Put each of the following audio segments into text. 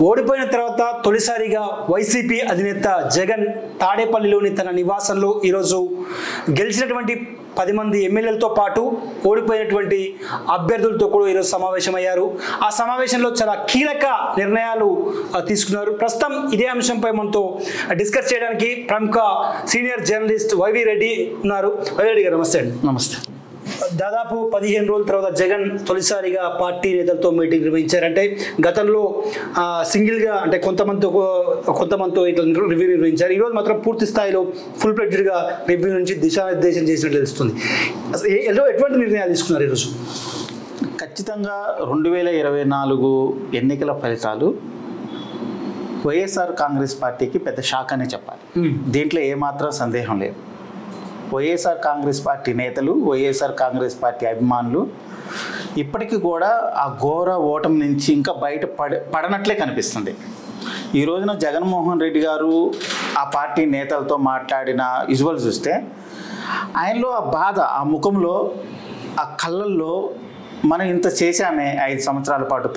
ఓడిపోయిన తర్వాత తొలిసారిగా వైసీపీ అధినేత జగన్ తాడేపల్లిలోని తన నివాసంలో ఈరోజు గెలిచినటువంటి 10 మంది ఎమ్మెల్యేలతో పాటు ఓడిపోయినటువంటి అభ్యర్థులతో కూడా ఈరోజు సమావేశమయ్యారు. ఆ సమావేశంలో చాలా కీలక నిర్ణయాలు తీసుకున్నారు. ప్రస్తుతం ఇదే అంశంపై మనతో డిస్కస్ చేయడానికి ప్రముఖ సీనియర్ జర్నలిస్ట్ వైవి రెడ్డి ఉన్నారు. వైవి రెడ్డి గారు నమస్తే అండి. నమస్తే. దాదాపు 15 రోజుల తర్వాత జగన్ తొలిసారిగా పార్టీ నేతలతో మీటింగ్ నిర్వహించారంటే గతంలో సింగిల్గా అంటే కొంతమందితో ఇట్లా రివ్యూ నిర్వహించారు. ఈరోజు మాత్రం పూర్తి స్థాయిలో ఫుల్ ఫ్లెడ్జ్డ్గా రివ్యూ నుంచి దిశానిర్దేశం చేసినట్లు తెలుస్తుంది. ఎటువంటి నిర్ణయాలు తీసుకున్నారు ఈరోజు? ఖచ్చితంగా 2024 ఎన్నికల ఫలితాలు వైఎస్ఆర్ కాంగ్రెస్ పార్టీకి పెద్ద షాక్ అనే చెప్పాలి. దీంట్లో ఏమాత్రం సందేహం లేదు. వైఎస్ఆర్ కాంగ్రెస్ పార్టీ నేతలు, వైఎస్ఆర్ కాంగ్రెస్ పార్టీ అభిమానులు ఇప్పటికీ కూడా ఆ ఘోర ఓటమి నుంచి ఇంకా పడనట్లే కనిపిస్తుంది. ఈ రోజున జగన్మోహన్ రెడ్డి గారు ఆ పార్టీ నేతలతో మాట్లాడిన విజువల్ చూస్తే ఆయనలో ఆ బాధ, ఆ ముఖంలో, ఆ కళ్ళల్లో మనం ఇంత చేశామే 5 సంవత్సరాల పాటు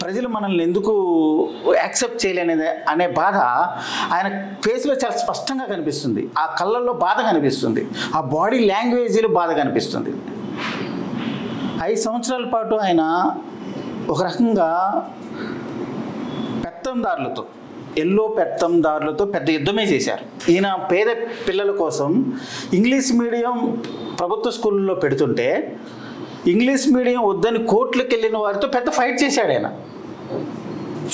ప్రజలు మనల్ని ఎందుకు యాక్సెప్ట్ చేయలేనిది అనే బాధ ఆయన ఫేస్లో చాలా స్పష్టంగా కనిపిస్తుంది. ఆ కళ్ళల్లో బాధ కనిపిస్తుంది, ఆ బాడీ లాంగ్వేజ్లో బాధ కనిపిస్తుంది. 5 సంవత్సరాల పాటు ఆయన ఒక రకంగా పెత్తందారులతో పెద్ద యుద్ధమే చేశారు. ఈయన పేద పిల్లల కోసం ఇంగ్లీష్ మీడియం ప్రభుత్వ స్కూళ్ళలో పెడుతుంటే ఇంగ్లీష్ మీడియం వద్దని కోర్టులకు వెళ్ళిన వారితో పెద్ద ఫైట్ చేశాడు. ఆయన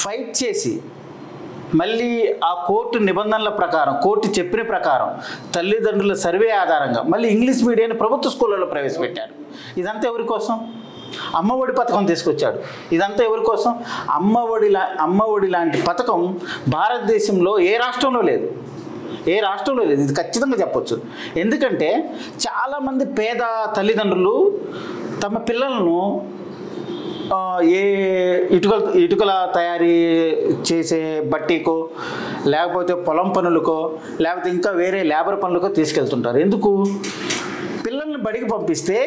ఫైట్ చేసి మళ్ళీ ఆ కోర్టు నిబంధనల ప్రకారం, కోర్టు చెప్పిన ప్రకారం, తల్లిదండ్రుల సర్వే ఆధారంగా మళ్ళీ ఇంగ్లీష్ మీడియాన్ని ప్రభుత్వ స్కూళ్ళలో ప్రవేశపెట్టాడు. ఇదంతా ఎవరి కోసం? అమ్మఒడి పథకం తీసుకొచ్చాడు. ఇదంతా ఎవరి కోసం? అమ్మఒడి లాంటి పథకం భారతదేశంలో ఏ రాష్ట్రంలో లేదు. ఇది ఖచ్చితంగా చెప్పొచ్చు. ఎందుకంటే చాలామంది పేద తల్లిదండ్రులు తమ పిల్లలను ఏ ఇటుకల తయారీ చేసే బట్టీకో, లేకపోతే పొలం పనులకో, లేకపోతే ఇంకా వేరే లేబర్ పనులకో తీసుకెళ్తుంటారు. ఎందుకు? పిల్లల్ని బడికి పంపిస్తే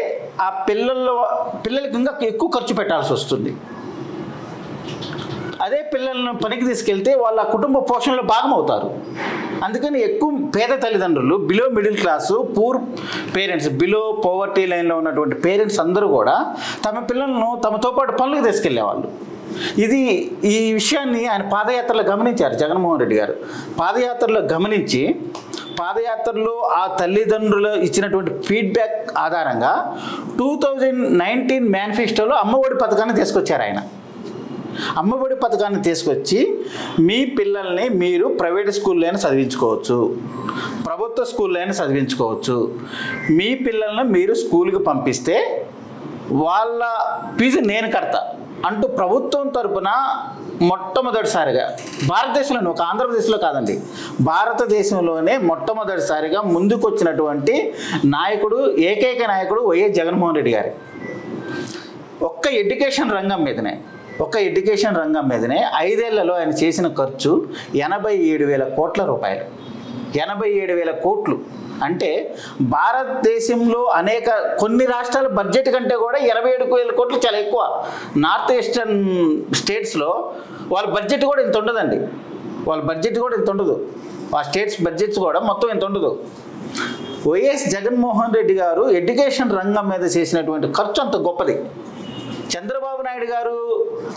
ఆ పిల్లలకి ఇంకా ఎక్కువ ఖర్చు పెట్టాల్సి వస్తుంది. అదే పిల్లలను పనికి తీసుకెళ్తే వాళ్ళ కుటుంబ పోషణలో భాగమవుతారు. అందుకని ఎక్కువ పేద తల్లిదండ్రులు, below middle class, poor parents, below poverty లైన్లో ఉన్నటువంటి పేరెంట్స్ అందరూ కూడా తమ పిల్లలను తమతో పాటు పనులకు తీసుకెళ్లేవాళ్ళు. ఈ విషయాన్ని ఆయన పాదయాత్రలో గమనించారు జగన్మోహన్ రెడ్డి గారు. పాదయాత్రలో గమనించి పాదయాత్రలో ఆ తల్లిదండ్రులు ఇచ్చినటువంటి ఫీడ్బ్యాక్ ఆధారంగా 2019 మేనిఫెస్టోలో అమ్మఒడి పథకాన్ని తీసుకొచ్చారు. ఆయన అమ్మఒడి పథకాన్ని తీసుకొచ్చి మీ పిల్లల్ని మీరు ప్రైవేట్ స్కూల్లో అయినా చదివించుకోవచ్చు, ప్రభుత్వ స్కూల్లో అయినా చదివించుకోవచ్చు. మీ పిల్లల్ని మీరు స్కూల్కి పంపిస్తే వాళ్ళ ఫీజు నేను కడతా అంటూ ప్రభుత్వం తరపున మొట్టమొదటిసారిగా భారతదేశంలోనే, ఒక ఆంధ్రప్రదేశ్లో కాదండి, భారతదేశంలోనే మొట్టమొదటిసారిగా ముందుకొచ్చినటువంటి నాయకుడు, ఏకైక నాయకుడు వైఎస్ జగన్మోహన్ రెడ్డి గారు. ఒక్క ఎడ్యుకేషన్ రంగం మీదనే 5 ఏళ్లలో ఆయన చేసిన ఖర్చు 87,000 కోట్ల రూపాయలు. 87,000 కోట్లు అంటే భారతదేశంలో కొన్ని రాష్ట్రాల బడ్జెట్ కంటే కూడా 27,000 కోట్లు చాలా ఎక్కువ. నార్త్ ఈస్టర్న్ స్టేట్స్లో వాళ్ళ బడ్జెట్ కూడా ఇంత ఉండదండి. ఆ స్టేట్స్ బడ్జెట్స్ కూడా మొత్తం ఇంత ఉండదు. వైఎస్ జగన్మోహన్ రెడ్డి గారు ఎడ్యుకేషన్ రంగం మీద చేసినటువంటి ఖర్చు అంత గొప్పది. చంద్రబాబు నాయుడు గారు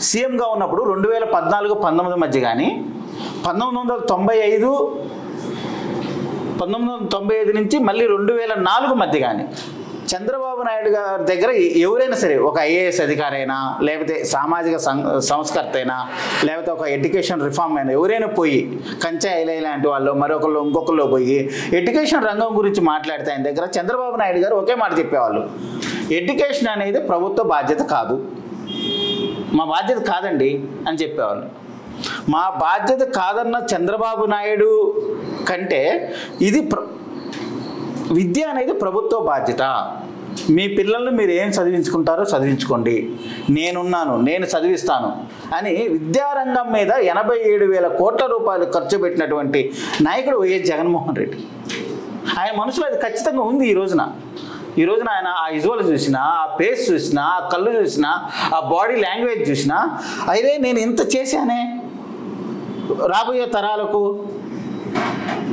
సీఎంగా ఉన్నప్పుడు 2014-19 మధ్య కానీ, 1995 నుంచి మళ్ళీ 2004 మధ్య కానీ చంద్రబాబు నాయుడు గారి దగ్గర ఎవరైనా సరే, ఒక ఐఏఎస్ అధికారైనా, లేకపోతే సామాజిక సంస్కర్త అయినా, లేకపోతే ఒక ఎడ్యుకేషన్ రిఫార్మ్ అయినా ఎవరైనా పోయి, కంచా ఐలై లాంటి వాళ్ళు ఇంకొకళ్ళు పోయి ఎడ్యుకేషన్ రంగం గురించి మాట్లాడితే ఆయన దగ్గర చంద్రబాబు నాయుడు గారు ఒకే మాట చెప్పేవాళ్ళు: ఎడ్యుకేషన్ అనేది ప్రభుత్వ బాధ్యత కాదు, మా బాధ్యత కాదండి అని చెప్పేవాళ్ళు. మా బాధ్యత కాదన్న చంద్రబాబు నాయుడు కంటే విద్య అనేది ప్రభుత్వ బాధ్యత. మీ పిల్లల్ని మీరు ఏం చదివించుకుంటారో చదివించుకోండి, నేను చదివిస్తాను అని విద్యారంగం మీద 87,000 కోట్ల రూపాయలు ఖర్చు పెట్టినటువంటి నాయకుడు వైఎస్ జగన్మోహన్ రెడ్డి. ఆయన మనసులో అది ఖచ్చితంగా ఉంది. ఈ రోజున ఈ రోజున ఆయన ఆ విజువల్ చూసినా, ఆ ఫేస్ చూసినా, ఆ కళ్ళు చూసినా, ఆ బాడీ లాంగ్వేజ్ చూసినా, అయితే నేను ఇంత చేశానే రాబోయే తరాలకు,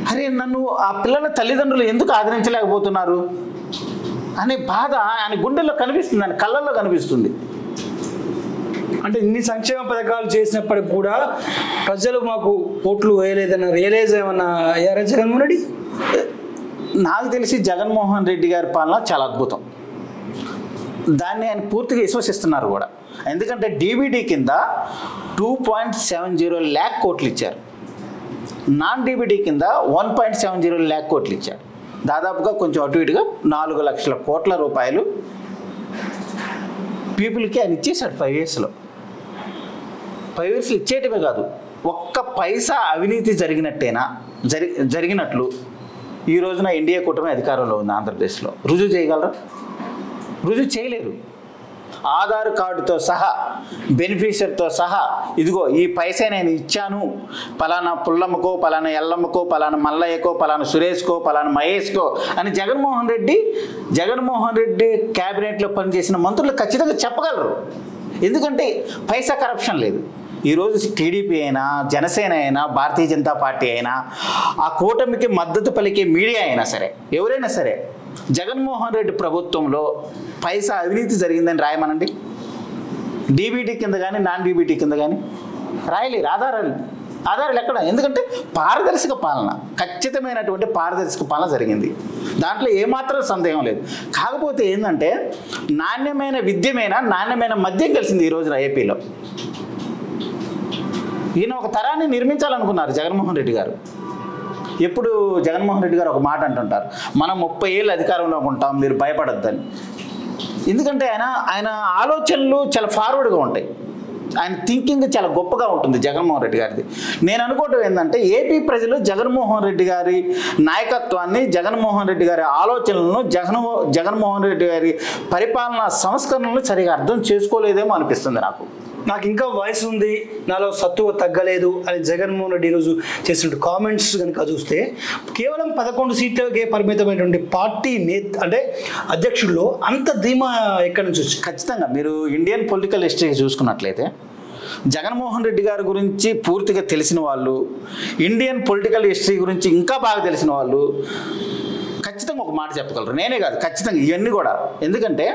అరే నన్ను ఆ పిల్లల తల్లిదండ్రులు ఎందుకు ఆదరించలేకపోతున్నారు అనే బాధ ఆయన గుండెల్లో కనిపిస్తుంది, ఆయన కళ్ళల్లో కనిపిస్తుంది. అంటే ఇన్ని సంక్షేమ పథకాలు చేసినప్పటికి కూడా ప్రజలు మాకు ఓట్లు వేయలేదన్న రియలైజ్ ఏమన్నా అయ్యారా జగన్మోహన్ రెడ్డి? నాకు తెలిసి జగన్మోహన్ రెడ్డి గారి పాలన చాలా అద్భుతం. దాన్ని ఆయన పూర్తిగా విశ్వసిస్తున్నారు కూడా. ఎందుకంటే డీబీటీ కింద 2.70 lakh కోట్లు ఇచ్చారు, నాన్ డీబీటీ కింద 1.70 lakh కోట్లు ఇచ్చారు. దాదాపుగా కొంచెం అటు ఇటుగా 4 లక్షల కోట్ల రూపాయలు పీపుల్కి ఆయన ఇచ్చేశాడు 5 yearsలో. 5 yearsలో ఇచ్చేయటమే కాదు, ఒక్క పైసా అవినీతి జరిగినట్లు ఈ రోజున ఎన్డీఏ కూటమి అధికారంలో ఉంది ఆంధ్రప్రదేశ్లో. రుజువు చేయగలరా? రుజువు చేయలేరు. ఆధార్ కార్డుతో సహా, బెనిఫిషియర్తో సహా, ఇదిగో ఈ పైసా నేను ఇచ్చాను పలానా పుల్లమ్మకో, పలానా ఎల్లమ్మకో, పలానా మల్లయ్యకో, పలానా సురేష్కో, పలానా మహేష్కో అని జగన్మోహన్ రెడ్డి క్యాబినెట్లో పనిచేసిన మంత్రులు ఖచ్చితంగా చెప్పగలరు. ఎందుకంటే పైసా కరప్షన్ లేదు. ఈరోజు టీడీపీ అయినా, జనసేన అయినా, భారతీయ జనతా పార్టీ అయినా, ఆ కూటమికి మద్దతు పలికే మీడియా అయినా సరే, ఎవరైనా సరే, జగన్మోహన్ రెడ్డి ప్రభుత్వంలో పైసా అవినీతి జరిగిందని రాయమనండి. డీబీటీ కింద కానీ, నాన్ డీబీటీ కింద కానీ రాయలేరు. ఆధారాలు ఎక్కడ? ఎందుకంటే పారదర్శక పాలన, ఖచ్చితమైనటువంటి పారదర్శక పాలన జరిగింది. దాంట్లో ఏమాత్రం సందేహం లేదు. కాకపోతే ఏంటంటే నాణ్యమైన విద్యమైన, నాణ్యమైన మద్యం కలిసింది ఈ రోజున ఏపీలో. ఈయన ఒక తరాన్ని నిర్మించాలనుకున్నారు జగన్మోహన్ రెడ్డి గారు. ఎప్పుడు జగన్మోహన్ రెడ్డి గారు ఒక మాట అంటుంటారు, మనం 30 ఏళ్ళు అధికారంలో ఉంటాం, మీరు భయపడొద్దని. ఎందుకంటే ఆయన ఆలోచనలు చాలా ఫార్వర్డ్గా ఉంటాయి, ఆయన థింకింగ్ చాలా గొప్పగా ఉంటుంది జగన్మోహన్ రెడ్డి గారిది. నేను అనుకోవటం ఏంటంటే ఏపీ ప్రజలు జగన్మోహన్ రెడ్డి గారి నాయకత్వాన్ని, జగన్మోహన్ రెడ్డి గారి ఆలోచనలను, జగన్మోహన్ రెడ్డి గారి పరిపాలనా సంస్కరణలను సరిగా అర్థం చేసుకోలేదేమో అనిపిస్తుంది నాకు ఇంకా వయసు ఉంది, నాలో సత్తువ తగ్గలేదు అని జగన్మోహన్ రెడ్డి ఈరోజు చేసిన కామెంట్స్ కనుక చూస్తే కేవలం 11 సీట్లకే పరిమితమైనటువంటి పార్టీ అంటే అధ్యక్షుల్లో అంత ధీమా ఎక్కడి నుంచి వచ్చి? ఖచ్చితంగా మీరు ఇండియన్ పొలిటికల్ హిస్టరీ చూసుకున్నట్లయితే జగన్మోహన్ రెడ్డి గారి గురించి పూర్తిగా తెలిసిన వాళ్ళు, ఇండియన్ పొలిటికల్ హిస్టరీ గురించి ఇంకా బాగా తెలిసిన వాళ్ళు ఖచ్చితంగా ఒక మాట చెప్పగలరు. నేనే కాదు, ఖచ్చితంగా ఇవన్నీ కూడా. ఎందుకంటే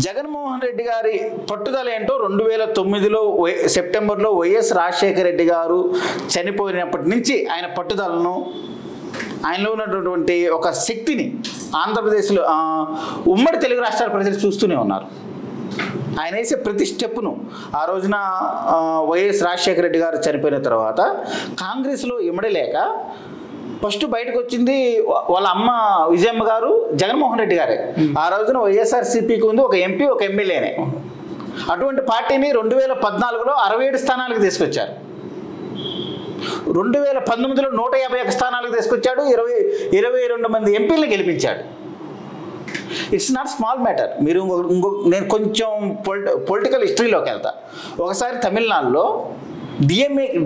జగన్మోహన్ రెడ్డి గారి పట్టుదల ఏంటో 2009లో సెప్టెంబర్లో వైఎస్ రాజశేఖర రెడ్డి గారు చనిపోయినప్పటి నుంచి ఆయన పట్టుదలను, ఆయనలో ఉన్నటువంటి ఒక శక్తిని ఆంధ్రప్రదేశ్లో, ఉమ్మడి తెలుగు రాష్ట్రాల ప్రజలు చూస్తూనే ఉన్నారు. ఆయన వేసే ప్రతి స్టెప్ను ఆ రోజున వైఎస్ రాజశేఖర రెడ్డి గారు చనిపోయిన తర్వాత కాంగ్రెస్లో ఇమ్మడలేక ఫస్ట్ బయటకు వచ్చింది వాళ్ళ అమ్మ విజయమ్మ గారు, జగన్మోహన్ రెడ్డి గారే. ఆ రోజున వైఎస్ఆర్సీపీకి ఉంది ఒక ఎంపీ, ఒక ఎమ్మెల్యేనే. అటువంటి పార్టీని 2014లో 67 స్థానాలకు తీసుకొచ్చారు. 2019లో 151 స్థానాలకు తీసుకొచ్చాడు. 22 మంది ఎంపీలను గెలిపించాడు. It's not small matter. మీరు నేను కొంచెం పొలిటికల్ హిస్టరీలోకి వెళ్తా. ఒకసారి తమిళనాడులో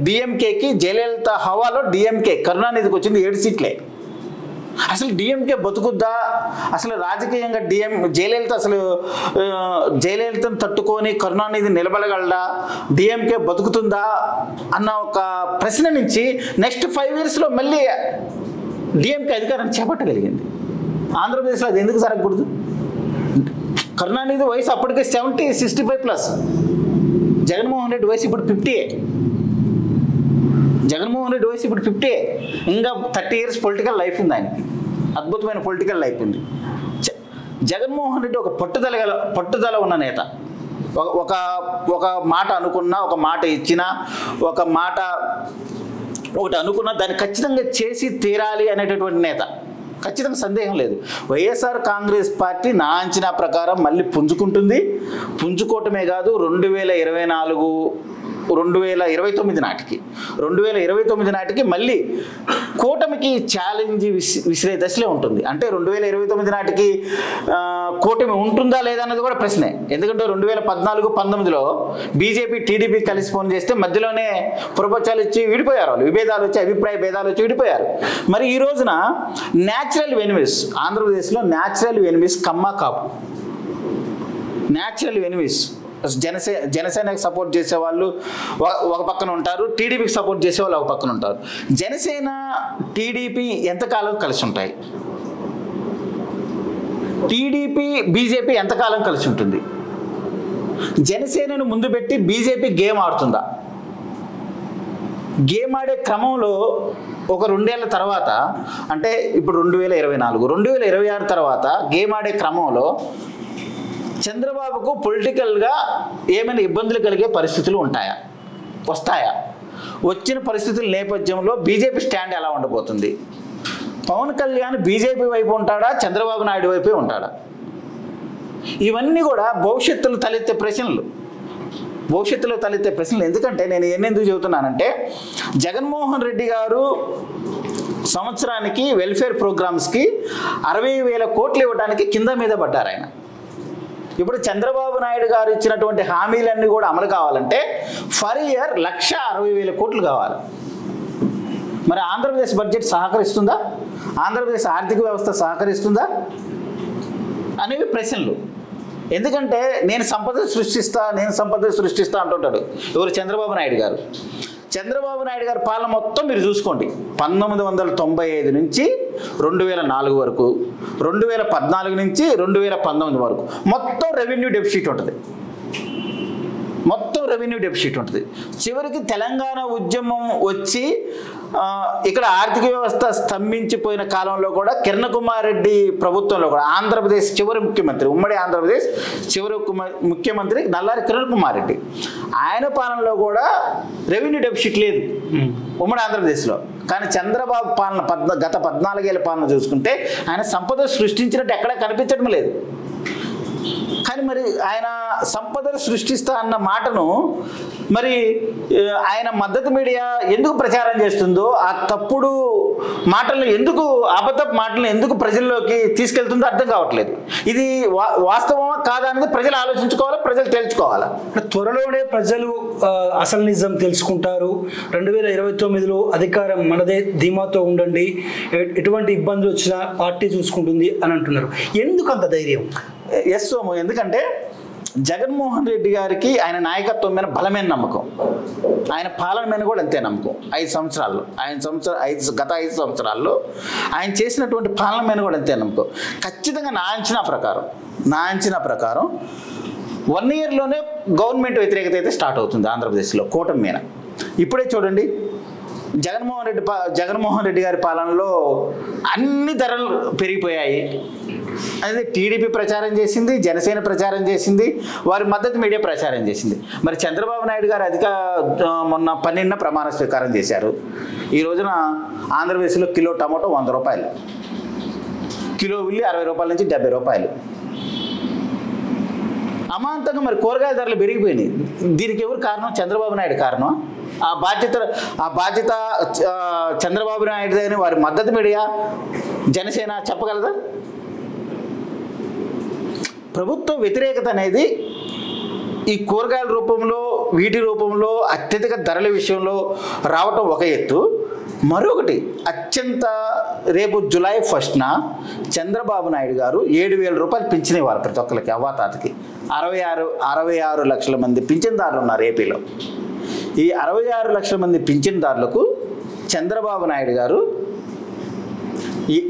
డిఎంకేకి జయలలిత హవాలో డిఎంకే కరుణానిధికి వచ్చింది 7 సీట్లే. అసలు డిఎంకే బతుకుద్దా, అసలు రాజకీయంగా జయలలితను తట్టుకొని కరుణానిధి నిలబడగలడా, డిఎంకే బతుకుతుందా అన్న ఒక ప్రశ్న నుంచి నెక్స్ట్ 5 yearsలో మళ్ళీ డిఎంకే అధికారాన్ని చేపట్టగలిగింది. ఆంధ్రప్రదేశ్లో అది ఎందుకు జరగకూడదు? కరుణానిధి వయసు అప్పటికే 70, 65+. జగన్మోహన్ రెడ్డి వయసు ఇప్పుడు 50. జగన్మోహన్ రెడ్డి వయసు ఇప్పుడు 50. ఇంకా 30 years పొలిటికల్ లైఫ్ ఉంది ఆయనకి, అద్భుతమైన పొలిటికల్ లైఫ్ ఉంది. జగన్మోహన్ రెడ్డి ఒక పట్టుదల ఉన్న నేత. ఒక మాట అనుకున్నా, ఒక మాట ఇచ్చినా, ఒకటి అనుకున్నా దాన్ని ఖచ్చితంగా చేసి తీరాలి అనేటటువంటి నేత. ఖచ్చితంగా సందేహం లేదు. వైఎస్ఆర్ కాంగ్రెస్ పార్టీ నా అంచనా ప్రకారం మళ్ళీ పుంజుకుంటుంది. పుంజుకోవటమే కాదు, 2024 2029 నాటికి 2029 నాటికి మళ్ళీ కూటమికి ఛాలెంజ్ విసిరే దశలో ఉంటుంది. అంటే 2029 నాటికి కూటమి ఉంటుందా లేదా అన్నది కూడా ప్రశ్నే. ఎందుకంటే 2014-19లో బీజేపీ టీడీపీ కలిసి ఫోన్ చేస్తే మధ్యలోనే ప్రపంచాలు వచ్చి విడిపోయారు, వాళ్ళు విభేదాలు వచ్చి అభిప్రాయ భేదాలు వచ్చి విడిపోయారు. మరి ఈ రోజున న్యాచురల్ ఎనిమీస్, ఆంధ్రప్రదేశ్లో న్యాచురల్ ఎనిమీస్ కమ్మ కాపు, న్యాచురల్ ఎనిమీస్ జనసేనకి సపోర్ట్ చేసేవాళ్ళు ఒక పక్కన ఉంటారు, టీడీపీకి సపోర్ట్ చేసేవాళ్ళు ఒక పక్కన ఉంటారు. జనసేన టీడీపీ ఎంతకాలం కలిసి ఉంటాయి? టీడీపీ బీజేపీ ఎంతకాలం కలిసి ఉంటుంది? జనసేనను ముందు పెట్టి బీజేపీ గేమ్ ఆడుతుందా? గేమ్ ఆడే క్రమంలో ఒక 2 ఏళ్ల తర్వాత, అంటే ఇప్పుడు 2024, 2026 తర్వాత గేమ్ ఆడే క్రమంలో చంద్రబాబుకు పొలిటికల్గా ఏమైనా ఇబ్బందులు కలిగే పరిస్థితులు ఉంటాయా, వస్తాయా? వచ్చిన పరిస్థితుల నేపథ్యంలో బీజేపీ స్టాండ్ ఎలా ఉండబోతుంది? పవన్ కళ్యాణ్ బీజేపీ వైపు ఉంటాడా, చంద్రబాబు నాయుడు వైపే ఉంటాడా? ఇవన్నీ కూడా భవిష్యత్తులో తలెత్తే ప్రశ్నలు. ఎందుకంటే నేను ఎందుకు చెబుతున్నానంటే, జగన్మోహన్ రెడ్డి గారు సంవత్సరానికి వెల్ఫేర్ ప్రోగ్రామ్స్కి 60,000 కోట్లు ఇవ్వడానికి కింద మీద పడ్డారు ఆయన. ఇప్పుడు చంద్రబాబు నాయుడు గారు ఇచ్చినటువంటి హామీలన్నీ కూడా అమలు కావాలంటే ఫర్ ఇయర్ 1,60,000 కోట్లు కావాలి. మరి ఆంధ్రప్రదేశ్ బడ్జెట్ సహకరిస్తుందా? ఆంధ్రప్రదేశ్ ఆర్థిక వ్యవస్థ సహకరిస్తుందా అనేవి ప్రశ్నలు. ఎందుకంటే నేను సంపద సృష్టిస్తా అంటుంటాడు ఎవరు? చంద్రబాబు నాయుడు గారు. చంద్రబాబు నాయుడు గారి పాలన మొత్తం మీరు చూసుకోండి. 1995 నుంచి 2004 వరకు, 2014 నుంచి 2019 వరకు మొత్తం రెవెన్యూ డెఫిసిట్ ఉంటుంది. చివరికి తెలంగాణ ఉద్యమం వచ్చి ఇక్కడ ఆర్థిక వ్యవస్థ స్తంభించిపోయిన కాలంలో కూడా కిరణ్ కుమార్ రెడ్డి ప్రభుత్వంలో కూడా ఆంధ్రప్రదేశ్ చివరి ముఖ్యమంత్రి, ఉమ్మడి ఆంధ్రప్రదేశ్ చివరి ముఖ్యమంత్రి నల్లారి కిరణ్ కుమార్ రెడ్డి, ఆయన పాలనలో కూడా రెవెన్యూ డెఫిసిట్ లేదు ఉమ్మడి ఆంధ్రప్రదేశ్లో. కానీ చంద్రబాబు పాలన గత 14 ఏళ్ల పాలన చూసుకుంటే ఆయన సంపద సృష్టించినట్టు ఎక్కడా కనిపించడం లేదు. కానీ మరి ఆయన సంపదను సృష్టిస్తా అన్న మాటను మరి ఆయన మద్దతు మీడియా ఎందుకు ప్రచారం చేస్తుందో, ఆ తప్పుడు మాటలను ఎందుకు, అబద్ధపు మాటలను ఎందుకు ప్రజల్లోకి తీసుకెళ్తుందో అర్థం కావట్లేదు. ఇది వాస్తవమా కాదా అనేది ప్రజలు ఆలోచించుకోవాలా, ప్రజలు తెలుసుకోవాలా. త్వరలోనే ప్రజలు అసలు నిజం తెలుసుకుంటారు. 2029లో అధికారం మనదే, ధీమాతో ఉండండి, ఎటువంటి ఇబ్బందులు వచ్చినా పార్టీ చూసుకుంటుంది అని అంటున్నారు. ఎందుకు అంత ధైర్యం? ఎస్ సోము, ఎందుకంటే జగన్మోహన్ రెడ్డి గారికి ఆయన నాయకత్వం మీద బలమైన నమ్మకం, ఆయన పాలన మీద కూడా అంతే నమ్మకం. 5 సంవత్సరాల్లో గత 5 సంవత్సరాల్లో ఆయన చేసినటువంటి పాలన మీద కూడా అంతే నమ్మకం. ఖచ్చితంగా నా అంచనా ప్రకారం 1 ఇయర్లోనే గవర్నమెంట్ వ్యతిరేకత అయితే స్టార్ట్ అవుతుంది ఆంధ్రప్రదేశ్లో కూటమి మీద. ఇప్పుడే చూడండి, జగన్మోహన్ రెడ్డి గారి పాలనలో అన్ని ధరలు పెరిగిపోయాయి. అదే టీడీపీ ప్రచారం చేసింది, జనసేన ప్రచారం చేసింది, వారి మద్దతు మీడియా ప్రచారం చేసింది. మరి చంద్రబాబు నాయుడు గారు మొన్న 12న ప్రమాణ స్వీకారం చేశారు. ఈ రోజున ఆంధ్రప్రదేశ్లో కిలో టమాటో 100 రూపాయలు, కిలో ఉల్లి 60 రూపాయల నుంచి 70 రూపాయలు. అమాంతంగా మరి కూరగాయల ధరలు పెరిగిపోయినాయి. దీనికి ఎవరు కారణం? చంద్రబాబు నాయుడు కారణం. ఆ బాధ్యత చంద్రబాబు నాయుడు అని వారి మద్దతు మీడియా జనసేన చెప్పగలదా? ప్రభుత్వ వ్యతిరేకత అనేది ఈ కూరగాయల రూపంలో, వీటి రూపంలో, అత్యధిక ధరల విషయంలో రావటం ఒక ఎత్తు. మరొకటి అత్యంత రేపు జూలై 1న చంద్రబాబు నాయుడు గారు 7,000 రూపాయలు పింఛనేవారు ప్రతి ఒక్కరికి, అవ్వాతాతకి. 66 లక్షల మంది పింఛన్దారులు ఉన్నారు ఏపీలో. ఈ 66 లక్షల మంది పింఛన్దారులకు చంద్రబాబు నాయుడు గారు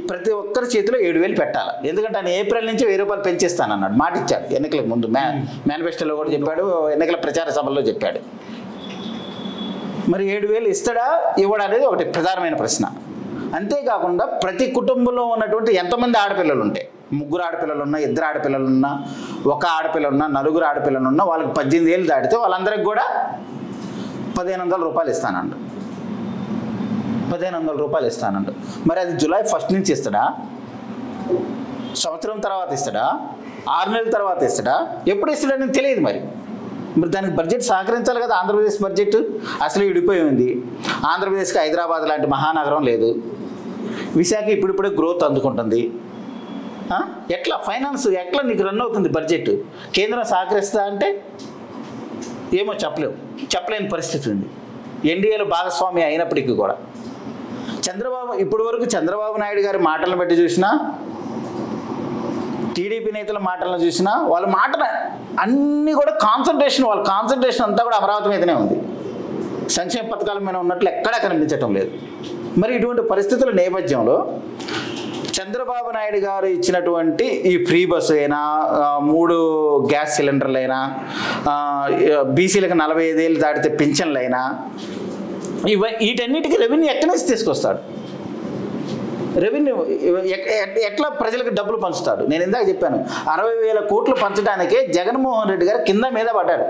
ప్రతి ఒక్కరి చేతిలో 7,000 పెట్టాలి. ఎందుకంటే ఆయన ఏప్రిల్ నుంచి 1,000 రూపాయలు పెంచేస్తానన్నాడు, మాట ఇచ్చాడు. ఎన్నికలకు ముందు మేనిఫెస్టోలో కూడా చెప్పాడు, ఎన్నికల ప్రచార సభల్లో చెప్పాడు. మరి 7,000 ఇస్తాడా ఇవ్వడా అనేది ఒకటి ప్రధానమైన ప్రశ్న. అంతేకాకుండా ప్రతి కుటుంబంలో ఉన్నటువంటి ఎంతమంది ఆడపిల్లలు ఉంటే, 3 ఆడపిల్లలున్నా, 2 ఆడపిల్లలున్నా, 1 ఆడపిల్లలున్నా, 4 ఆడపిల్లలున్నా, వాళ్ళకి 18 ఏళ్ళు దాటితే వాళ్ళందరికీ కూడా 1,500 రూపాయలు ఇస్తానండు. 1,500 రూపాయలు ఇస్తానండు. మరి అది జూలై 1 నుంచి ఇస్తాడా, సంవత్సరం తర్వాత ఇస్తాడా, 6 నెలల తర్వాత ఇస్తాడా, ఎప్పుడు ఇస్తాడని తెలియదు. మరి మరి దానికి బడ్జెట్ సహకరించాలి కదా. ఆంధ్రప్రదేశ్ బడ్జెట్ అసలు విడిపోయింది. ఆంధ్రప్రదేశ్కి హైదరాబాద్ లాంటి మహానగరం లేదు. విశాఖ ఇప్పుడిప్పుడే గ్రోత్ అందుకుంటుంది. ఎట్లా ఫైనాన్స్ ఎట్లా నీకు రన్ అవుతుంది బడ్జెట్? కేంద్రం సహకరిస్తా అంటే ఏమో చెప్పలేని పరిస్థితి ఉంది. ఎన్డీఏలో భాగస్వామి అయినప్పటికీ కూడా ఇప్పటి వరకు చంద్రబాబు నాయుడు గారి మాటలను బట్టి చూసినా, టీడీపీ నేతల మాటలను చూసినా, వాళ్ళ మాటలు అన్నీ కూడా వాళ్ళ కాన్సన్ట్రేషన్ అంతా కూడా అమరావతి మీదనే ఉంది. సంక్షేమ పథకాల మీద ఉన్నట్లు ఎక్కడా కనిపించటం లేదు. మరి ఇటువంటి పరిస్థితుల నేపథ్యంలో చంద్రబాబు నాయుడు గారు ఇచ్చినటువంటి ఈ ఫ్రీ బస్సు అయినా, 3 గ్యాస్ సిలిండర్లు అయినా, బీసీలకు 45 ఏళ్ళు దాటితే పింఛన్లు అయినా, వీటన్నిటికీ రెవెన్యూ ఎక్కడి నుంచి తీసుకొస్తాడు? రెవెన్యూ ఎట్లా ప్రజలకు డబ్బులు పంచుతాడు? నేను ఇందాక చెప్పాను, 60,000 కోట్లు పంచడానికే జగన్మోహన్ రెడ్డి గారు కింద మీద పడ్డాడు.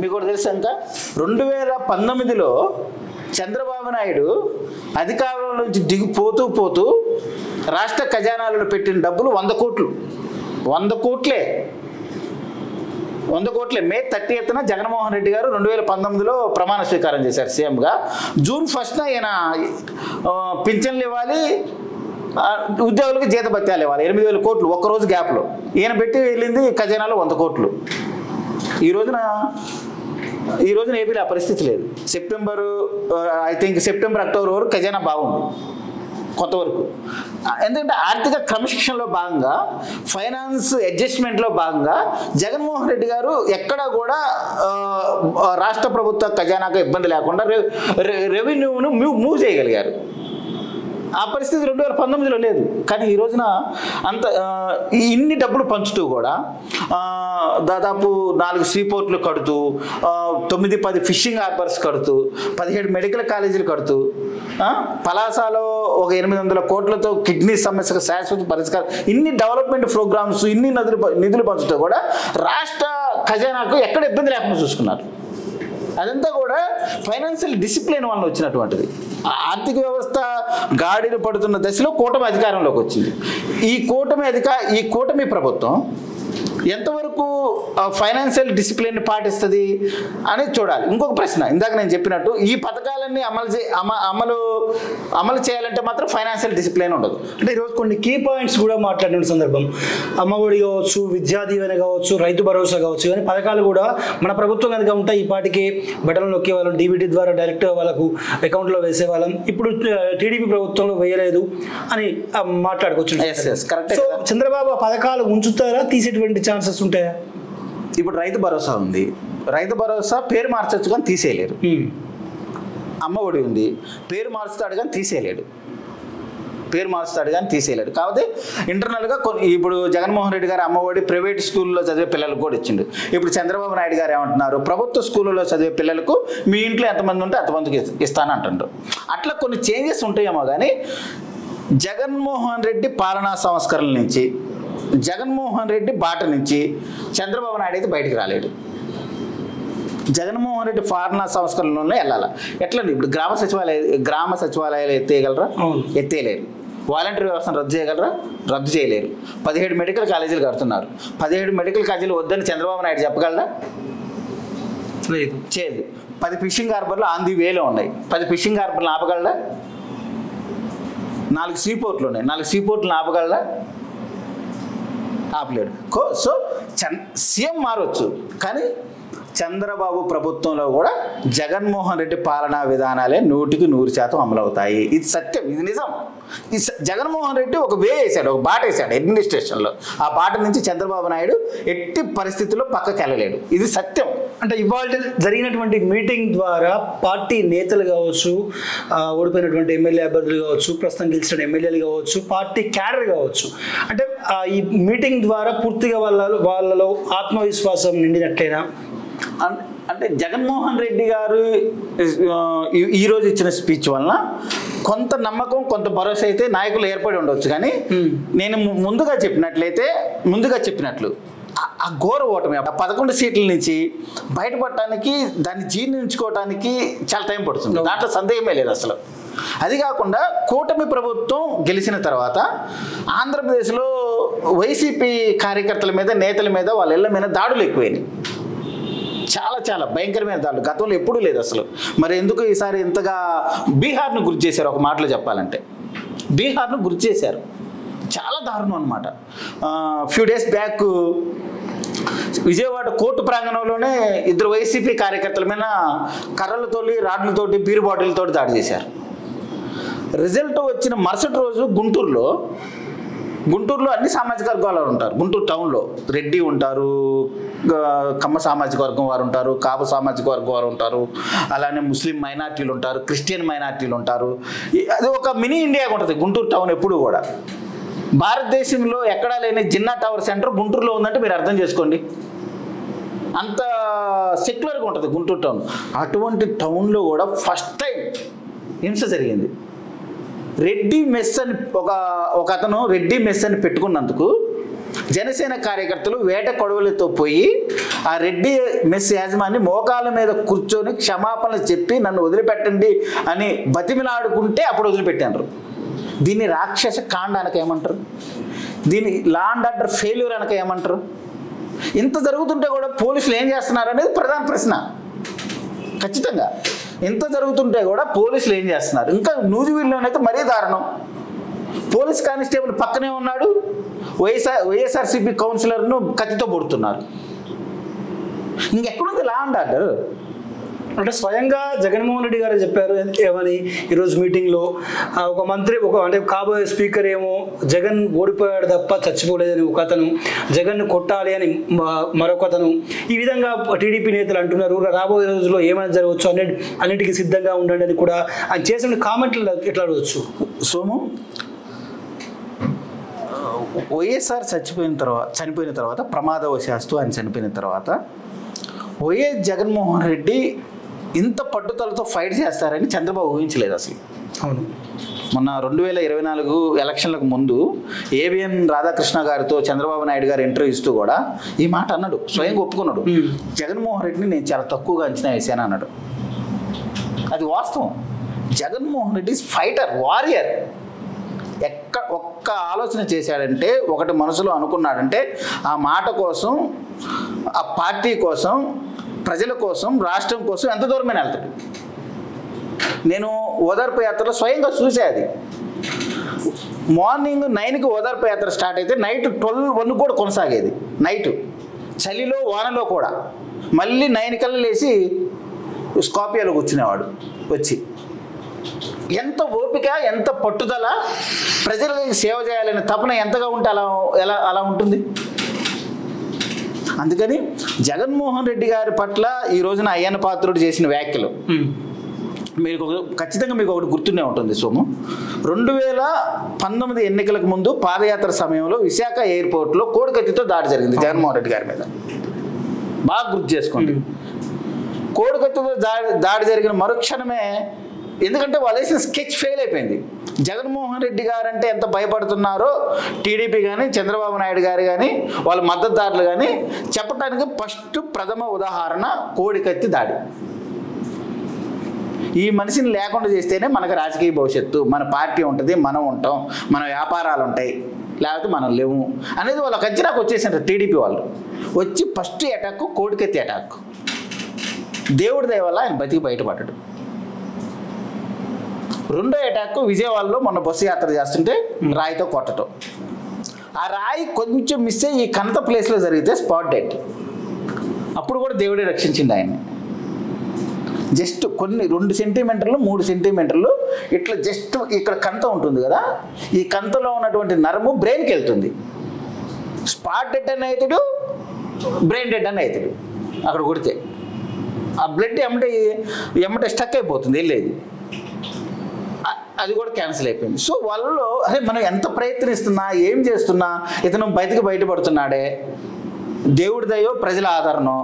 మీకు కూడా తెలుసు, ఇంకా 2019లో చంద్రబాబు నాయుడు అధికారంలో నుంచి దిగిపోతూ రాష్ట్ర ఖజానాలలో పెట్టిన డబ్బులు 100 కోట్లు. 100 కోట్లే. మే 30న జగన్మోహన్ రెడ్డి గారు 2019లో ప్రమాణ స్వీకారం చేశారు సీఎంగా. జూన్ 1న ఈయన పింఛన్లు ఇవ్వాలి, ఉద్యోగులకు జీతభత్యాలు ఇవ్వాలి, 8,000 కోట్లు ఒక్కరోజు గ్యాప్లో. ఈయన పెట్టి వెళ్ళింది ఖజానాలో 100 కోట్లు. ఈ రోజున ఏపీలో ఆ పరిస్థితి లేదు. సెప్టెంబర్ అక్టోబర్ వరకు ఖజానా బాగుంది కొంతవరకు. ఎందుకంటే ఆర్థిక క్రమశిక్షణలో భాగంగా, ఫైనాన్స్ అడ్జస్ట్మెంట్లో భాగంగా జగన్మోహన్ రెడ్డి గారు ఎక్కడా కూడా రాష్ట్ర ప్రభుత్వ ఖజానాకు ఇబ్బంది లేకుండా రెవెన్యూను మూవ్ చేయగలిగారు. ఆ పరిస్థితి 2019లో లేదు. కానీ ఈ రోజున ఇన్ని డబ్బులు పంచుతూ కూడా దాదాపు 4 సీపోర్ట్లు కడుతూ, 9-10 ఫిషింగ్ హార్బర్స్ కడుతూ, 17 మెడికల్ కాలేజీలు కడుతూ, పలాసలో ఒక 800 కోట్లతో కిడ్నీ సమస్యకు శాశ్వత పరిష్కారం, ఇన్ని డెవలప్మెంట్ ప్రోగ్రామ్స్, ఇన్ని నిధులు పంచుతూ కూడా రాష్ట్ర ఖజానాకు ఎక్కడ ఇబ్బంది లేకుండా చూసుకున్నారు. అదంతా కూడా ఫైనాన్షియల్ డిసిప్లిన్ వల్ల వచ్చినటువంటిది. ఆర్థిక వ్యవస్థ గాడిన పడుతున్న దశలో కూటమి అధికారంలోకి వచ్చింది. ఈ కూటమి ప్రభుత్వం ఎంతవరకు ఫైనాన్షియల్ డిసిప్లిన్ పాటిస్తుంది అని చూడాలి. ఇంకొక ప్రశ్న, ఇందాక నేను చెప్పినట్టు ఈ పథకాలన్నీ అమలు చేయాలంటే మాత్రం ఫైనాన్షియల్ డిసిప్లిన్ ఉండదు. అంటే ఈరోజు కొన్ని కీ పాయింట్స్ కూడా మాట్లాడిన సందర్భం, అమ్మఒడి కావచ్చు, విద్యా దీవెన కావచ్చు, రైతు భరోసా కావచ్చు, ఇవన్నీ పథకాలు కూడా మన ప్రభుత్వం కనుక ఉంటాయి, ఈ పాటికి బటన్లు నొక్కేవాళ్ళం, డీబీటీ ద్వారా డైరెక్ట్ వాళ్ళకు అకౌంట్లో వేసేవాళ్ళం. ఇప్పుడు టీడీపీ ప్రభుత్వంలో వేయలేదు అని మాట్లాడుకోవచ్చు. చంద్రబాబు ఆ పథకాలు ఉంచుతారా, తీసేటువంటి ఛాన్సెస్ ఉంటాయా? ఇప్పుడు రైతు భరోసా ఉంది, రైతు భరోసా పేరు మార్చొచ్చు కానీ తీసేయలేరు. అమ్మ ఒడి ఉంది, పేరు మారుస్తాడు కానీ తీసేయలేడు. కాకపోతే ఇంటర్నల్గా ఇప్పుడు జగన్మోహన్ రెడ్డి గారు అమ్మ ఒడి ప్రైవేట్ స్కూల్లో చదివే పిల్లలకు కూడా ఇచ్చిండు. ఇప్పుడు చంద్రబాబు నాయుడు గారు ఏమంటున్నారు, ప్రభుత్వ స్కూళ్ళలో చదివే పిల్లలకు మీ ఇంట్లో ఎంతమంది ఉంటే అంతమందికి ఇస్తానంటుండ్రు. అట్లా కొన్ని చేంజెస్ ఉంటాయేమో కానీ జగన్మోహన్ రెడ్డి పాలనా సంస్కరణల నుంచి, జగన్మోహన్ రెడ్డి బాట నుంచి చంద్రబాబు నాయుడు అయితే బయటికి రాలేడు. జగన్మోహన్ రెడ్డి పాలనా సంస్కరణలోనే వెళ్ళాలి. ఎట్లండి ఇప్పుడు గ్రామ సచివాలయాలు ఎత్తేయలేరు. వాలంటీర్ వ్యవస్థను రద్దు చేయగలరా? రద్దు చేయలేరు. 17 మెడికల్ కాలేజీలు కడుతున్నారు. 17 మెడికల్ కాలేజీలు వద్దని చంద్రబాబు నాయుడు చెప్పగలరా? చేయదు. 10 ఫిషింగ్ హార్బర్లు ఆన్ ది వేలో ఉన్నాయి. 10 ఫిషింగ్ హార్బర్లు ఆపగలరా? 4 సీపోర్ట్లు ఉన్నాయి. 4 సీపోర్ట్లు ఆపగలరా? ఆపలేడు. సో సీఎం మారవచ్చు, కానీ చంద్రబాబు ప్రభుత్వంలో కూడా జగన్మోహన్ రెడ్డి పాలనా విధానాలే 100% అమలవుతాయి. ఇది సత్యం, ఇది నిజం. జగన్మోహన్ రెడ్డి ఒక బాట వేసాడు అడ్మినిస్ట్రేషన్లో. ఆ బాట నుంచి చంద్రబాబు నాయుడు ఎట్టి పరిస్థితుల్లో పక్కకి వెళ్ళలేడు. ఇది సత్యం. అంటే ఇవాళ జరిగినటువంటి మీటింగ్ ద్వారా పార్టీ నేతలు కావచ్చు, ఓడిపోయినటువంటి ఎమ్మెల్యే అభ్యర్థులు కావచ్చు, ప్రస్తుతం గెలిచిన ఎమ్మెల్యేలు కావచ్చు, పార్టీ క్యాడర్ కావచ్చు, అంటే ఈ మీటింగ్ ద్వారా పూర్తిగా వాళ్ళలో ఆత్మవిశ్వాసం నిండినట్లేనా? అంటే జగన్మోహన్ రెడ్డి గారు ఈరోజు ఇచ్చిన స్పీచ్ వలన కొంత నమ్మకం, కొంత భరోసా అయితే నాయకులు ఏర్పడి ఉండవచ్చు. కానీ నేను ముందుగా చెప్పినట్లు ఆ ఘోర ఓటమి 11 సీట్ల నుంచి బయటపడటానికి, దాన్ని జీర్ణించుకోవడానికి చాలా టైం పడుతుంది. దాంట్లో సందేహమే లేదు అసలు. అది కాకుండా కూటమి ప్రభుత్వం గెలిచిన తర్వాత ఆంధ్రప్రదేశ్లో వైసీపీ కార్యకర్తల మీద, నేతల మీద, వాళ్ళ ఇళ్ళ మీద దాడులు ఎక్కువైనాయి. చాలా చాలా భయంకరమైన దాడులు, గతంలో ఎప్పుడూ లేదు అసలు. మరి ఎందుకు ఈసారి ఇంతగా బీహార్ను గుర్తు చేశారు? ఒక మాటలో చెప్పాలంటే బీహార్ను గుర్తు చేశారు. చాలా దారుణం అనమాట. Few days back Vijayawada court ప్రాంగణంలోనే 2 వైసీపీ కార్యకర్తల మీద కర్రలతోటి, రాడ్లతోటి, బీరు బాటిల్తోటి దాడి చేశారు. రిజల్ట్ వచ్చిన మరుసటి రోజు గుంటూరులో అన్ని సామాజిక వర్గాలు ఉంటారు. గుంటూరు టౌన్లో రెడ్డి ఉంటారు, కమ్మ సామాజిక వర్గం వారు ఉంటారు, కాపు సామాజిక వర్గం వారు ఉంటారు, అలానే ముస్లిం మైనార్టీలు ఉంటారు, క్రిస్టియన్ మైనార్టీలు ఉంటారు. అది ఒక మినీ ఇండియాగా ఉంటుంది గుంటూరు టౌన్ ఎప్పుడు కూడా. భారతదేశంలో ఎక్కడా లేని జిన్నా టవర్ సెంటర్ గుంటూరులో ఉందంటే మీరు అర్థం చేసుకోండి. అంత సెక్యులర్గా ఉంటుంది గుంటూరు టౌన్. అటువంటి టౌన్లో కూడా ఫస్ట్ టైం హింస జరిగింది. రెడ్డి మెస్ అని ఒక అతను రెడ్డి మెస్ అని పెట్టుకున్నందుకు జనసేన కార్యకర్తలు వేట కొడవలతో పోయి ఆ రెడ్డి మెస్ యాజమాని మోకాల మీద కూర్చొని క్షమాపణలు చెప్పి నన్ను వదిలిపెట్టండి అని బతిమిలాడుకుంటే అప్పుడు వదిలిపెట్టారు. దీన్ని రాక్షస కాండ అనక ఏమంటారు? దీన్ని లా అండ్ ఆర్డర్ ఫెయిల్యూర్ అనక ఏమంటారు? ఇంత జరుగుతుంటే కూడా పోలీసులు ఏం చేస్తున్నారు అనేది ప్రధాన ప్రశ్న. ఖచ్చితంగా ఇంత జరుగుతుంటే కూడా పోలీసులు ఏం చేస్తున్నారు? ఇంకా నూజివీడులోనైతే మరీ దారుణం. పోలీస్ కానిస్టేబుల్ పక్కనే ఉన్నాడు, వైఎస్ఆర్సీపీ కౌన్సిలర్ను కత్తితో పొడుతున్నారు. ఇంకెక్కడుంది లా అండ్ ఆర్డర్? అంటే స్వయంగా జగన్మోహన్ రెడ్డి గారు చెప్పారు ఏమని ఈరోజు మీటింగ్లో, ఒక మంత్రి అంటే కాబోయే స్పీకర్ ఏమో జగన్ ఓడిపోయాడు తప్ప చచ్చిపోలేదని ఒక అతను, జగన్ను కొట్టాలి అని మరొక అతను, ఈ విధంగా టీడీపీ నేతలు అంటున్నారు. రాబోయే రోజుల్లో ఏమైనా జరగవచ్చు, అన్నిటికీ సిద్ధంగా ఉండండి అని కూడా ఆయన చేసిన కామెంట్లు ఎట్లా అడగవచ్చు? సోము, వైఎస్ఆర్ చనిపోయిన తర్వాత ప్రమాదవశాస్తు ఆయన చనిపోయిన తర్వాత వైఎస్ జగన్మోహన్ రెడ్డి ఇంత పట్టుదలతో ఫైట్ చేస్తారని చంద్రబాబు ఊహించలేదు అసలు. అవును, మొన్న 2024 ఎలక్షన్లకు ముందు ఏబిఎన్ రాధాకృష్ణ గారితో చంద్రబాబు నాయుడు గారు ఇంటర్వ్యూ ఇస్తూ కూడా ఈ మాట అన్నాడు, స్వయంగా ఒప్పుకున్నాడు. జగన్మోహన్ రెడ్డిని నేను చాలా తక్కువగా అంచనా వేసాను అన్నాడు. అది వాస్తవం. Jaganmohan Reddy fighter, warrior. ఒక్క ఆలోచన చేశాడంటే, ఒకటి మనసులో అనుకున్నాడంటే ఆ మాట కోసం, ఆ పార్టీ కోసం, ప్రజల కోసం, రాష్ట్రం కోసం ఎంత దూరమైన వెళ్తాడు. నేను ఓదార్పు యాత్రలో స్వయంగా చూసే, అది మార్నింగ్ 9కి ఓదార్పు యాత్ర స్టార్ట్ అయితే నైట్ 12-1 కూడా కొనసాగేది. నైట్ చలిలో వానలో కూడా మళ్ళీ 9 కల్లా లేచి స్కార్పియోలో కూర్చునేవాడు వచ్చి. ఎంత ఓపిక, ఎంత పట్టుదల, ప్రజలకు సేవ చేయాలనే తపన ఎంతగా ఉంటే అలా ఉంటుంది. అందుకని జగన్మోహన్ రెడ్డి గారి పట్ల ఈ రోజున అయ్యన్న పాత్రుడు చేసిన వ్యాఖ్యలు ఖచ్చితంగా మీకు ఒకటి గుర్తుండే ఉంటుంది సోము. 2019 ఎన్నికలకు ముందు పాదయాత్ర సమయంలో విశాఖ ఎయిర్పోర్ట్లో కోడికత్తితో దాడి జరిగింది జగన్మోహన్ రెడ్డి గారి మీద. బాగా గుర్తు చేసుకోండి. కోడికత్తితో దాడి జరిగిన మరుక్షణమే, ఎందుకంటే వాళ్ళు వేసిన స్కెచ్ ఫెయిల్ అయిపోయింది. జగన్మోహన్ రెడ్డి గారు అంటే ఎంత భయపడుతున్నారో టీడీపీ కానీ, చంద్రబాబు నాయుడు గారు కానీ, వాళ్ళ మద్దతుదారులు కానీ చెప్పడానికి ఫస్ట్ ప్రథమ ఉదాహరణ కోడికత్తి దాడి. ఈ మనిషిని లేకుండా చేస్తేనే మనకు రాజకీయ భవిష్యత్తు, మన పార్టీ ఉంటుంది, మనం ఉంటాం, మన వ్యాపారాలు ఉంటాయి, లేకపోతే మనం లేవు అనేది వాళ్ళకి అంచనాకు వచ్చేసారు టీడీపీ వాళ్ళు. వచ్చి ఫస్ట్ అటాక్ కోడికత్తి అటాక్. దేవుడి దయ వల్ల ఆయన బతికి బయటపడ్డాడు. రెండో అటాక్ విజయవాడలో మొన్న బస్సు యాత్ర చేస్తుంటే రాయితో కొట్టడం. ఆ రాయి కొంచెం మిస్ అయ్యి ఈ కనత ప్లేస్లో జరిగితే స్పాట్ డెడ్. అప్పుడు కూడా దేవుడే రక్షించింది ఆయన్ని. జస్ట్ కొన్ని 2 సెంటీమీటర్లు 3 సెంటీమీటర్లు ఇట్లా జస్ట్ ఇక్కడ కంత ఉంటుంది కదా, ఈ కంతలో ఉన్నటువంటి నరము బ్రెయిన్కి వెళ్తుంది. స్పాట్ డెడ్ అని అవుతాడు, బ్రెయిన్ డెడ్ అని అవుతాడు. అక్కడ కొడితే ఆ బ్లడ్ ఎమ్మటే స్టక్ అయిపోతుంది, వెళ్ళేది. అది కూడా క్యాన్సిల్ అయిపోయింది. సో వాళ్ళలో అరే మనం ఎంత ప్రయత్నిస్తున్నా, ఏం చేస్తున్నా, ఇతను బయటపడుతున్నాడే, దేవుడి దయో ప్రజల ఆదరణో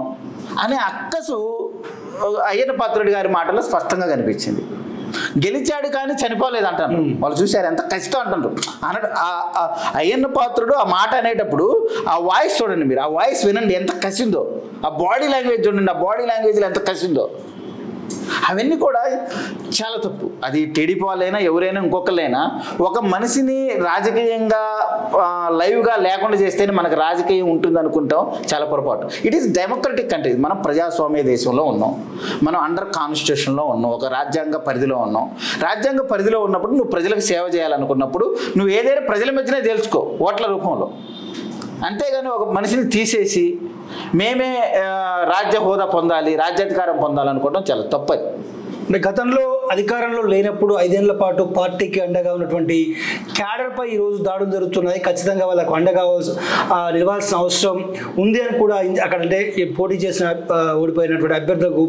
అనే అక్కసు అయ్యన్న పాత్రుడి గారి మాటలో స్పష్టంగా కనిపించింది. గెలిచాడు కానీ చనిపోలేదు అంటారు వాళ్ళు. చూశారు ఎంత కష్టం అంటారు అన్నట్టు. అయ్యన్న పాత్రుడు ఆ మాట అనేటప్పుడు ఆ వాయిస్ చూడండి, మీరు ఆ వాయిస్ వినండి ఎంత కసిందో, ఆ బాడీ లాంగ్వేజ్ చూడండి, ఆ బాడీ లాంగ్వేజ్లో ఎంత కసిందో. అవన్నీ కూడా చాలా తప్పు. అది టీడీపీ వాళ్ళైనా ఎవరైనా ఇంకొకరైనా ఒక మనిషిని రాజకీయంగా లైవ్గా లేకుండా చేస్తేనే మనకు రాజకీయం ఉంటుంది అనుకుంటాం, చాలా పొరపాటు. It is democratic country. మనం ప్రజాస్వామ్య దేశంలో ఉన్నాం, మనం అండర్ కాన్స్టిట్యూషన్లో ఉన్నాం, ఒక రాజ్యాంగ పరిధిలో ఉన్నాం. రాజ్యాంగ పరిధిలో ఉన్నప్పుడు నువ్వు ప్రజలకు సేవ చేయాలనుకున్నప్పుడు నువ్వు ఏదైనా ప్రజల మధ్యనే తెలుసుకో ఓట్ల రూపంలో. అంతేగాని ఒక మనిషిని తీసేసి మేమే రాజ్య హోదా పొందాలి, రాజ్యాధికారం పొందాలనుకోవడం చాలా తప్పది. అంటే గతంలో అధికారంలో లేనప్పుడు 5 ఏళ్ల పాటు పార్టీకి అండగా ఉన్నటువంటి క్యాడర్పై ఈరోజు దాడులు జరుగుతున్నాయి. ఖచ్చితంగా వాళ్ళకు అండగా నిలవాల్సిన అవసరం ఉంది అని కూడా అక్కడ అంటే పోటీ చేసిన ఓడిపోయినటువంటి అభ్యర్థులకు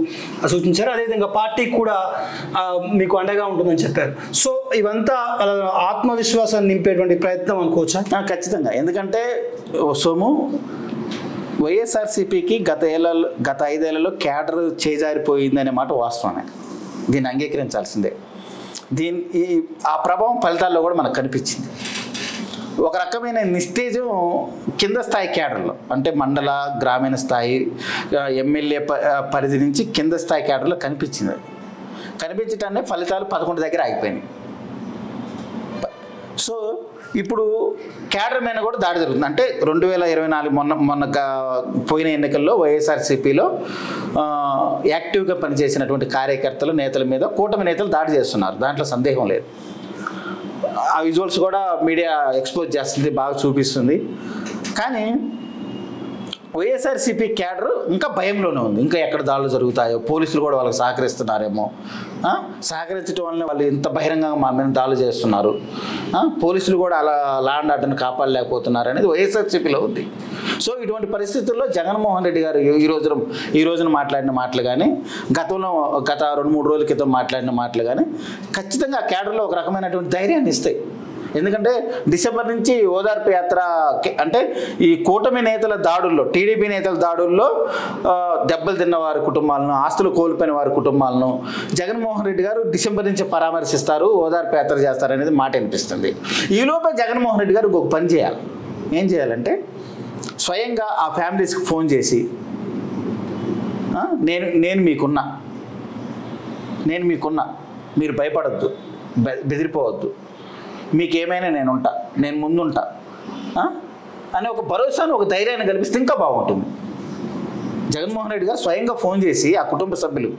సూచించారు. అదేవిధంగా పార్టీకి కూడా మీకు అండగా ఉంటుందని చెప్పారు. సో ఇవంతా ఆత్మవిశ్వాసాన్ని నింపేటువంటి ప్రయత్నం అనుకోవచ్చా? ఖచ్చితంగా. ఎందుకంటే సోము, వైఎస్ఆర్సీపీకి గత 5 ఏళ్లలో క్యాడర్ చేజారిపోయిందనే మాట వాస్తవమే, దీన్ని అంగీకరించాల్సిందే. ఆ ప్రభావం ఫలితాల్లో కూడా మనకు కనిపించింది. ఒక రకమైన నిస్తేజం కింద స్థాయి క్యాడర్లో, అంటే మండల గ్రామీణ స్థాయి ఎమ్మెల్యే పరిధి నుంచి కింద స్థాయి క్యాడర్లో కనిపించింది. కనిపించటాన్ని ఫలితాలు 11 దగ్గర ఆగిపోయినాయి. సో ఇప్పుడు క్యాడర్ మీద కూడా దాడి జరుగుతుంది. అంటే 2024 మొన్న పోయిన ఎన్నికల్లో వైఎస్ఆర్సీపీలో యాక్టివ్గా పనిచేసినటువంటి కార్యకర్తలు, నేతల మీద కూటమి నేతలు దాడి చేస్తున్నారు, దాంట్లో సందేహం లేదు. ఆ విజువల్స్ కూడా మీడియా ఎక్స్పోజ్ చేస్తుంది, బాగా చూపిస్తుంది. కానీ వైఎస్ఆర్సీపీ క్యాడర్ ఇంకా భయంలోనే ఉంది. ఇంకా ఎక్కడ దాడులు జరుగుతాయో, పోలీసులు కూడా వాళ్ళకి సహకరిస్తున్నారేమో, సహకరించడం వల్ల వాళ్ళు ఇంత బహిరంగంగా మా మీద దాడులు చేస్తున్నారు, పోలీసులు కూడా అలా లా అండ్ ఆర్డర్ని కాపాడలేకపోతున్నారు అనేది వైఎస్ఆర్సీపీలో ఉంది. సో ఇటువంటి పరిస్థితుల్లో జగన్మోహన్ రెడ్డి గారు ఈ రోజున మాట్లాడిన మాటలు కానీ, గత 2-3 రోజుల క్రితం మాట్లాడిన మాటలు కానీ ఖచ్చితంగా ఆ క్యాడర్లో ఒక రకమైనటువంటి ధైర్యాన్ని ఇస్తాయి. ఎందుకంటే డిసెంబర్ నుంచి ఓదార్పు యాత్ర, అంటే ఈ కూటమి నేతల దాడుల్లో, టీడీపీ నేతల దాడుల్లో దెబ్బలు తిన్న వారి కుటుంబాలను, ఆస్తులు కోల్పోయిన వారి కుటుంబాలను జగన్మోహన్ రెడ్డి గారు డిసెంబర్ నుంచి పరామర్శిస్తారు, ఓదార్పు యాత్ర చేస్తారు అనేది మాట వినిపిస్తుంది. ఈలోపే జగన్మోహన్ రెడ్డి గారు ఇంకొక పని చేయాలి. ఏం చేయాలంటే స్వయంగా ఆ ఫ్యామిలీస్కి ఫోన్ చేసి నేను మీకున్నా, మీరు భయపడద్దు, బెదిరిపోవద్దు, మీకేమైనా నేను ముందుంటా అనే ఒక భరోసాను, ఒక ధైర్యాన్ని కల్పిస్తే ఇంకా బాగుంటుంది. జగన్మోహన్ రెడ్డి గారు స్వయంగా ఫోన్ చేసి ఆ కుటుంబ సభ్యులు,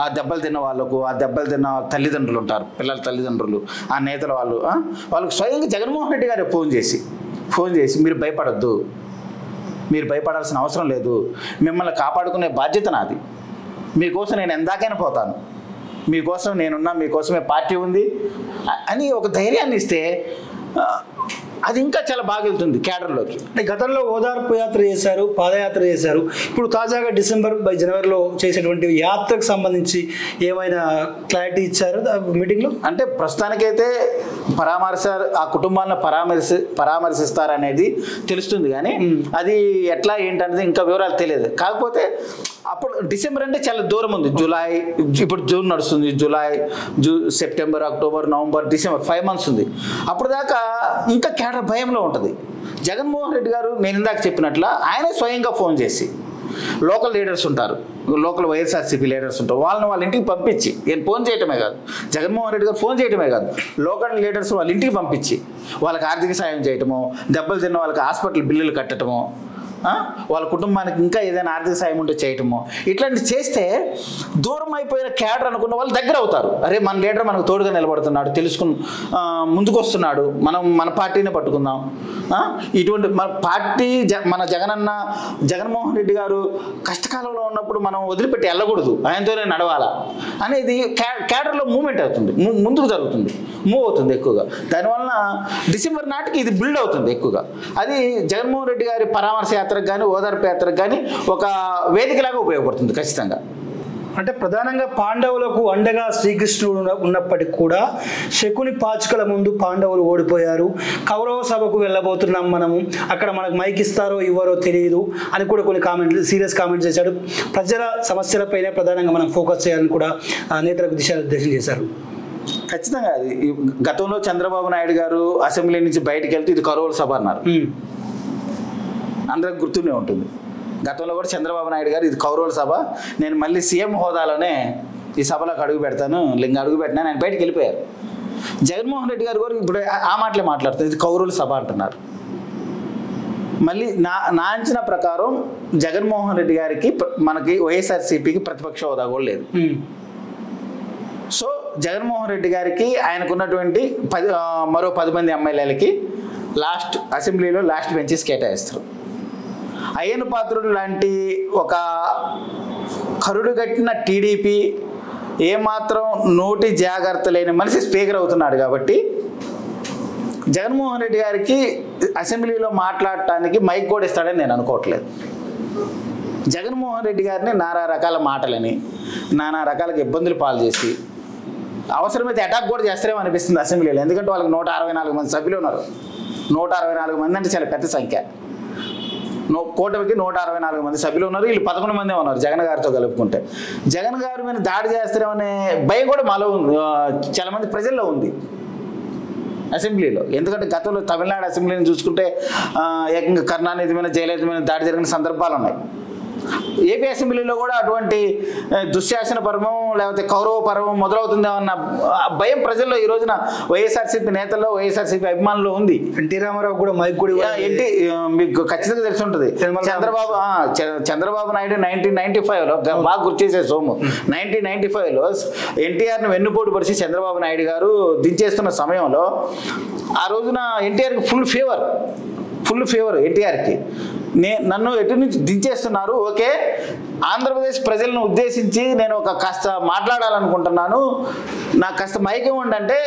ఆ దెబ్బలు తిన్న వాళ్ళకు, ఆ దెబ్బలు తిన్న తల్లిదండ్రులు ఉంటారు, పిల్లల తల్లిదండ్రులు, ఆ నేతల వాళ్ళకు స్వయంగా జగన్మోహన్ రెడ్డి గారు ఫోన్ చేసి మీరు భయపడద్దు, మీరు భయపడాల్సిన అవసరం లేదు, మిమ్మల్ని కాపాడుకునే బాధ్యత నాది, మీకోసం నేను ఎందాకైనా పోతాను, మీకోసం నేనున్నా, మీకోసమే పార్టీ ఉంది అని ఒక ధైర్యాన్ని ఇస్తే అది ఇంకా చాలా బాగా వెళ్తుంది క్యాడర్లోకి. అంటే గతంలో ఓదార్పు యాత్ర చేశారు, పాదయాత్ర చేశారు, ఇప్పుడు తాజాగా జనవరిలో చేసేటువంటి యాత్రకు సంబంధించి ఏమైనా క్లారిటీ ఇచ్చారు మీటింగ్లో? అంటే ప్రస్తుతానికైతే ఆ కుటుంబాలను పరామర్శిస్తారనేది తెలుస్తుంది, కానీ అది ఎట్లా ఏంటనేది ఇంకా వివరాలు తెలియదు. కాకపోతే అప్పుడు డిసెంబర్ అంటే చాలా దూరం ఉంది. ఇప్పుడు జూన్ నడుస్తుంది, September, October, November, December 5 months ఉంది. అప్పుడు దాకా ఇంకా క్యాడర్ భయంలో ఉంటుంది. జగన్మోహన్ రెడ్డి గారు నేను ఇందాక చెప్పినట్ల ఆయన స్వయంగా ఫోన్ చేసి, లోకల్ లీడర్స్ ఉంటారు, లోకల్ వైఎస్ఆర్సీపీ లీడర్స్ ఉంటారు, వాళ్ళ ఇంటికి పంపించి, నేను ఫోన్ చేయటమే కాదు, జగన్మోహన్ రెడ్డి గారు ఫోన్ చేయటమే కాదు, లోకల్ లీడర్స్ వాళ్ళ ఇంటికి పంపించి వాళ్ళకి ఆర్థిక సాయం చేయటమో, దెబ్బలు తిన్న వాళ్ళకి హాస్పిటల్ బిల్లులు కట్టడమో, వాళ్ళ కుటుంబానికి ఇంకా ఏదైనా ఆర్థిక సాయం ఉంటే చేయటమో, ఇట్లాంటి చేస్తే దూరం అయిపోయిన క్యాడర్ అనుకున్న వాళ్ళు దగ్గర అవుతారు. అరే మన లీడర్ మనకు తోడుగా నిలబడుతున్నాడు, తెలుసుకుని ముందుకు వస్తున్నాడు, మన పార్టీనే పట్టుకుందాం. ఇటువంటి మన పార్టీ మన జగన్మోహన్ రెడ్డి గారు కష్టకాలంలో ఉన్నప్పుడు మనం వదిలిపెట్టి వెళ్ళకూడదు, ఆయనతోనే నడవాలా అనేది క్యాడర్లో మూవ్మెంట్ అవుతుంది, ముందుకు జరుగుతుంది, మూవ్ అవుతుంది ఎక్కువగా. దానివల్ల డిసెంబర్ నాటికి ఇది బిల్డ్ అవుతుంది ఎక్కువగా. అది జగన్మోహన్ రెడ్డి గారి పరామర్శ యాత్రకు కానీ, ఓదార్పు యాత్రకు కానీ ఒక వేదికలాగా ఉపయోగపడుతుంది ఖచ్చితంగా. అంటే ప్రధానంగా పాండవులకు అండగా శ్రీకృష్ణుడు ఉన్నప్పటికీ కూడా శకుని పాచికల ముందు పాండవులు ఓడిపోయారు, కౌరవ సభకు వెళ్ళబోతున్నాం మనము, అక్కడ మనకు మైక్ ఇస్తారో ఇవ్వరో తెలియదు అని కూడా కొన్ని సీరియస్ కామెంట్స్ చేశాడు. ప్రజల సమస్యలపైనే ప్రధానంగా మనం ఫోకస్ చేయాలని కూడా నేతలకు దిశానిర్దేశం చేశారు. ఖచ్చితంగా అది గతంలో చంద్రబాబు నాయుడు గారు అసెంబ్లీ నుంచి బయటకు వెళ్తే ఇది కౌరవుల సభ అన్నారు, అందరికి గుర్తునే ఉంటుంది. గతంలో కూడా చంద్రబాబు నాయుడు గారు ఇది కౌరవుల సభ, నేను మళ్ళీ సీఎం హోదాలోనే ఈ సభలోకి అడుగు పెడతాను, లింగ అడుగు పెట్టినాను, ఆయన బయటికి వెళ్ళిపోయారు. జగన్మోహన్ రెడ్డి గారు కూడా ఇప్పుడు ఆ మాటలే మాట్లాడుతుంది, ఇది కౌరుల సభ అంటున్నారు. మళ్ళీ నా అంచనా ప్రకారం జగన్మోహన్ రెడ్డి గారికి మనకి వైఎస్ఆర్సీపీకి ప్రతిపక్ష హోదా కూడా లేదు. సో జగన్మోహన్ రెడ్డి గారికి ఆయనకున్నటువంటి మరో 10 మంది ఎమ్మెల్యేలకి అసెంబ్లీలో లాస్ట్ బెంచెస్ కేటాయిస్తారు. అయ్యన్న పాత్రుడు లాంటి ఒక కరుడు కట్టిన టీడీపీ ఏమాత్రం నోటి జాగ్రత్త లేని మనిషి స్పీకర్ అవుతున్నాడు కాబట్టి జగన్మోహన్ రెడ్డి గారికి అసెంబ్లీలో మాట్లాడటానికి మైక్ కూడా ఇస్తాడని నేను అనుకోవట్లేదు. జగన్మోహన్ రెడ్డి గారిని నానా రకాల మాటలని నానా రకాల ఇబ్బందులు పాలు చేసి అవసరమైతే అటాక్ కూడా చేస్తారేమో అనిపిస్తుంది అసెంబ్లీలో. ఎందుకంటే వాళ్ళకి 164 మంది సభ్యులు ఉన్నారు. 164 మంది అంటే చాలా పెద్ద సంఖ్య. కూటమికి 164 మంది సభ్యులు ఉన్నారు. వీళ్ళు 11 మందే ఉన్నారు జగన్ గారితో కలుపుకుంటే. జగన్ గారి మీద దాడి చేస్తారేమనే భయం కూడా మాలో చాలా మంది ప్రజల్లో ఉంది అసెంబ్లీలో. ఎందుకంటే గతంలో తమిళనాడు అసెంబ్లీని చూసుకుంటే ఏకంగా కరుణానిధి మీద జయలలిత మీద దాడి జరిగిన సందర్భాలు ఉన్నాయి. ఏపీ అసెంబ్లీలో కూడా అటువంటి దుశ్శాసన పర్వం లేకపోతే కౌరవ పర్వం మొదలవుతుందేమన్న భయం ప్రజల్లో ఈ రోజున వైఎస్ఆర్సీపీ నేతల్లో వైఎస్ఆర్సీపీ అభిమానులు ఉంది. ఎన్టీ రామారావు కూడా మైక్ కూడా మీకు ఖచ్చితంగా తెలిసి ఉంటుంది. చంద్రబాబు నాయుడు 1995లో బాగా గుర్తు చేసే సోము 1995లో ఎన్టీఆర్ని వెన్నుపోటు పరిచి చంద్రబాబు నాయుడు గారు దించేస్తున్న సమయంలో ఆ రోజున ఎన్టీఆర్కి ఫుల్ ఫేవర్ ఎన్టీఆర్కి. నన్ను ఎటు నుంచి దించేస్తున్నారు, ఓకే ఆంధ్రప్రదేశ్ ప్రజలను ఉద్దేశించి నేను ఒక కాస్త మాట్లాడాలనుకుంటున్నాను, నాకు కాస్త మైక్ ఇవ్వండి అంటే